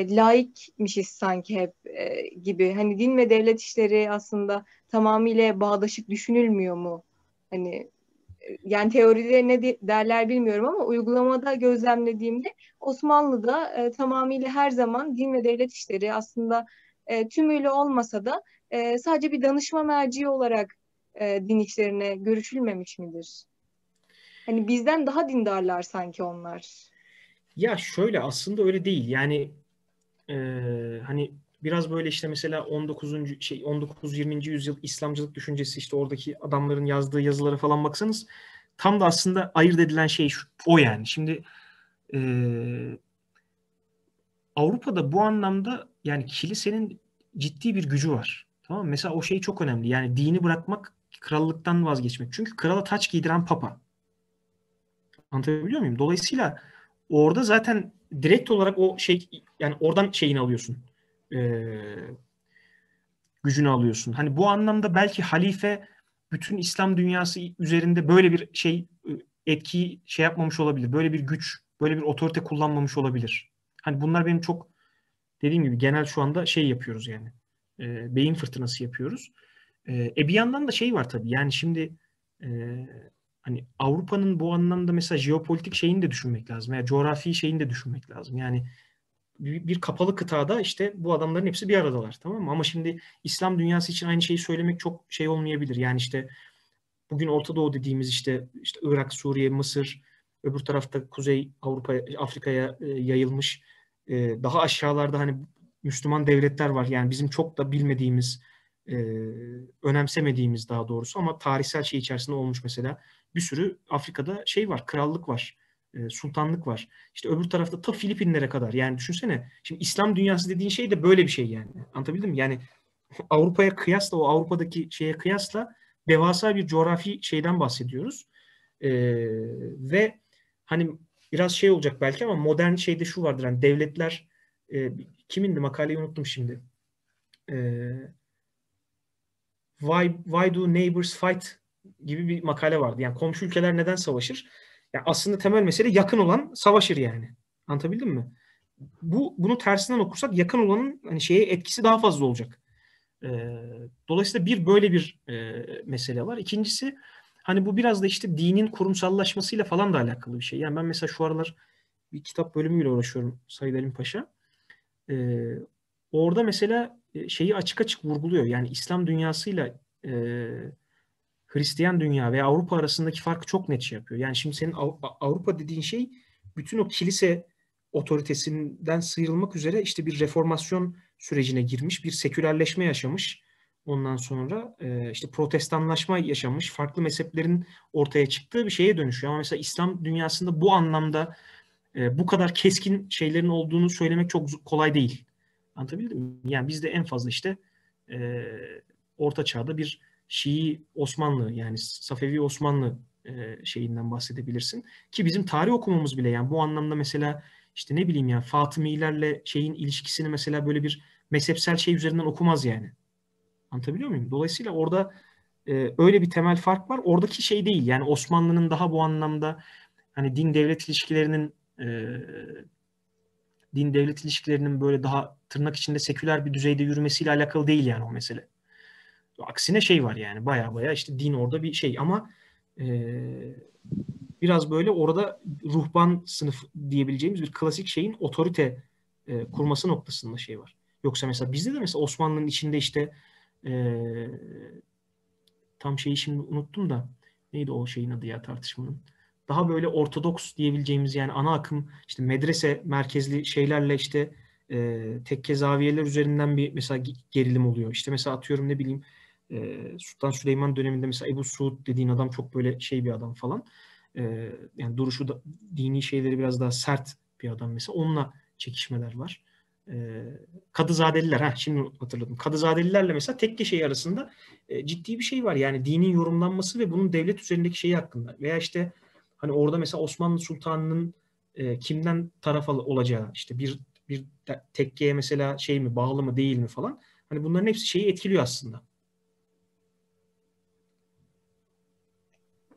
laikmişiz sanki hep gibi. Hani din ve devlet işleri aslında tamamıyla bağdaşık düşünülmüyor mu? Hani yani teoride ne derler bilmiyorum, ama uygulamada gözlemlediğimde Osmanlı'da tamamıyla her zaman din ve devlet işleri aslında tümüyle olmasa da sadece bir danışma merci olarak din işlerine görüşülmemiş midir? Hani bizden daha dindarlar sanki onlar. Ya şöyle, aslında öyle değil. Yani hani biraz böyle işte mesela 19-20. yüzyıl İslamcılık düşüncesi, işte oradaki adamların yazdığı yazılara falan baksanız, tam da aslında ayırt edilen o yani. Şimdi Avrupa'da bu anlamda yani kilisenin ciddi bir gücü var. Tamam mı? Mesela o çok önemli. Yani dini bırakmak, krallıktan vazgeçmek. Çünkü krala taç giydiren papa. Anlatabiliyor muyum? Dolayısıyla orada zaten direkt olarak o yani oradan alıyorsun. Gücünü alıyorsun. Hani bu anlamda belki halife bütün İslam dünyası üzerinde böyle bir etkiyi yapmamış olabilir. Böyle bir güç, böyle bir otorite kullanmamış olabilir. Hani bunlar benim çok, dediğim gibi, genel şu anda yapıyoruz yani. Beyin fırtınası yapıyoruz. Bir yandan da var tabii. Yani şimdi e, hani Avrupa'nın bu anlamda mesela jeopolitik şeyini de düşünmek lazım. Veya coğrafi şeyini de düşünmek lazım. Yani bir kapalı kıtada işte bu adamların hepsi bir aradalar, tamam mı? Ama şimdi İslam dünyası için aynı şeyi söylemek çok olmayabilir. Yani işte bugün Orta Doğu dediğimiz işte Irak, Suriye, Mısır, öbür tarafta Kuzey Avrupa, Afrika'ya yayılmış daha aşağılarda hani Müslüman devletler var. Yani bizim çok da bilmediğimiz önemsemediğimiz daha doğrusu ama tarihsel şey içerisinde olmuş mesela bir sürü Afrika'da şey var, krallık var, sultanlık var. İşte öbür tarafta ta Filipinlere kadar. Yani düşünsene. Şimdi İslam dünyası dediğin şey de böyle bir şey yani. Anlatabildim mi? Yani Avrupa'ya kıyasla, o Avrupa'daki şeye kıyasla devasa bir coğrafi şeyden bahsediyoruz. Ve hani biraz şey olacak belki ama modern şeyde şu vardır. Hani devletler kimindi, makaleyi unuttum şimdi. Why do neighbors fight gibi bir makale vardı. Yani komşu ülkeler neden savaşır? Yani aslında temel mesele yakın olan savaşır yani. Anlatabildim mi? Bunu tersinden okursak yakın olanın hani şeye etkisi daha fazla olacak. Dolayısıyla böyle bir mesele var. İkincisi hani bu biraz da işte dinin kurumsallaşmasıyla falan da alakalı bir şey. Yani ben mesela şu aralar bir kitap bölümüyle uğraşıyorum Said Halim Paşa. Orada mesela şeyi açık açık vurguluyor. Yani İslam dünyasıyla Hristiyan dünya ve Avrupa arasındaki farkı çok net şey yapıyor. Yani şimdi senin Avrupa dediğin şey bütün o kilise otoritesinden sıyrılmak üzere işte bir reformasyon sürecine girmiş, bir sekülerleşme yaşamış. Ondan sonra işte protestanlaşma yaşamış, farklı mezheplerin ortaya çıktığı bir şeye dönüşüyor. Ama mesela İslam dünyasında bu anlamda bu kadar keskin şeylerin olduğunu söylemek çok kolay değil. Anlatabildim mi? Yani bizde en fazla işte Orta Çağ'da bir Şii Osmanlı yani Safevi Osmanlı şeyinden bahsedebilirsin. Ki bizim tarih okumamız bile yani bu anlamda mesela işte ne bileyim ya Fatımilerle şeyin ilişkisini mesela böyle bir mezhepsel şey üzerinden okumaz yani. Anlatabiliyor muyum? Dolayısıyla orada öyle bir temel fark var. Oradaki şey değil yani Osmanlı'nın daha bu anlamda hani din devlet ilişkilerinin böyle daha tırnak içinde seküler bir düzeyde yürümesiyle alakalı değil yani o mesele. Aksine şey var yani baya işte din orada bir şey ama biraz böyle orada ruhban sınıf diyebileceğimiz bir klasik şeyin otorite kurması noktasında şey var. Yoksa mesela bizde de mesela Osmanlı'nın içinde işte e, tam şeyi şimdi unuttum da neydi o şeyin adı ya tartışmanın. Daha böyle ortodoks diyebileceğimiz yani ana akım işte medrese merkezli şeylerle işte tekke zaviyeler üzerinden bir mesela gerilim oluyor. İşte mesela atıyorum ne bileyim Sultan Süleyman döneminde mesela Ebu Suud dediğin adam çok böyle şey bir adam falan. Yani duruşu da dini şeyleri biraz daha sert bir adam mesela. Onunla çekişmeler var. Kadızadeliler şimdi hatırladım. Kadızadelilerle mesela tekke şey arasında ciddi bir şey var. Yani dinin yorumlanması ve bunun devlet üzerindeki şeyi hakkında. Veya işte hani orada mesela Osmanlı Sultanı'nın kimden taraf olacağı işte bir tekkeye mesela şey mi bağlı mı değil mi falan. Hani bunların hepsi şeyi etkiliyor aslında.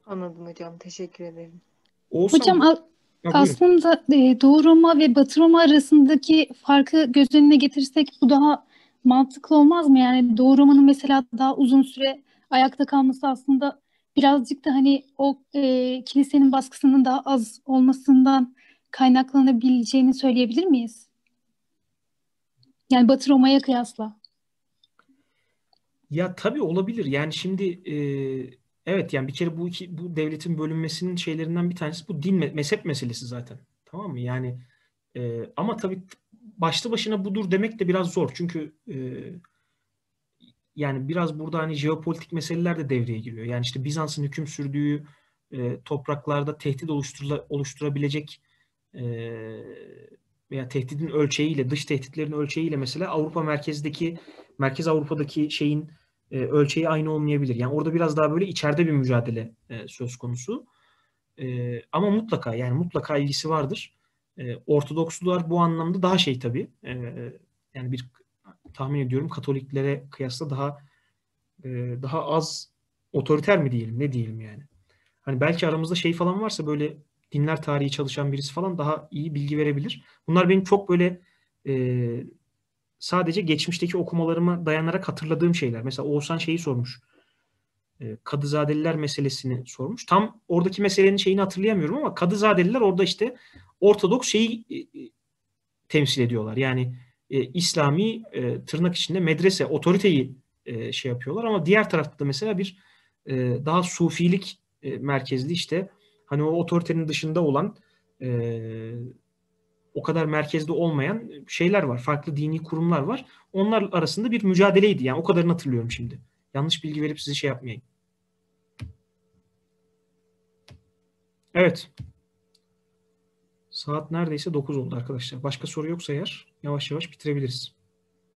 Anladım hocam. Teşekkür ederim. Oğuzhan Hocam buyurun. aslında Doğu Roma ve Batı Roma arasındaki farkı göz önüne getirirsek bu daha mantıklı olmaz mı? Yani Doğu Roma'nın mesela daha uzun süre ayakta kalması aslında birazcık da hani o kilisenin baskısının daha az olmasından kaynaklanabileceğini söyleyebilir miyiz? Yani Batı Roma'ya kıyasla. Ya tabii olabilir. Yani şimdi evet yani bir kere bu devletin bölünmesinin şeylerinden bir tanesi bu mezhep meselesi zaten. Tamam mı? Yani ama tabii başlı başına budur demek de biraz zor. Çünkü yani biraz burada hani jeopolitik meseleler de devreye giriyor. Yani işte Bizans'ın hüküm sürdüğü topraklarda tehdit oluşturabilecek e, veya tehdidin ölçeğiyle, dış tehditlerin ölçeğiyle mesela Merkez Avrupa'daki şeyin ölçeği aynı olmayabilir. Yani orada biraz daha böyle içeride bir mücadele söz konusu. Ama mutlaka ilgisi vardır. Ortodokslular bu anlamda daha şey tabii. Yani tahmin ediyorum Katoliklere kıyasla daha az otoriter mi diyelim, ne diyelim yani. Hani belki aramızda şey falan varsa böyle dinler tarihi çalışan birisi falan daha iyi bilgi verebilir. Bunlar benim çok böyle e, sadece geçmişteki okumalarıma dayanarak hatırladığım şeyler. Mesela Oğuzhan şeyi sormuş. Kadızadeliler meselesini sormuş. Tam oradaki meselenin şeyini hatırlayamıyorum ama Kadızadeliler orada işte Ortodoks şeyi temsil ediyorlar. Yani İslami tırnak içinde medrese, otoriteyi şey yapıyorlar ama diğer tarafta da mesela bir daha sufilik merkezli işte hani o otoritenin dışında olan o kadar merkezde olmayan şeyler var. Farklı dini kurumlar var. Onlar arasında bir mücadeleydi. Yani o kadarını hatırlıyorum şimdi. Yanlış bilgi verip sizi şey yapmayayım. Evet. Saat neredeyse 9 oldu arkadaşlar. Başka soru yoksa eğer yavaş yavaş bitirebiliriz.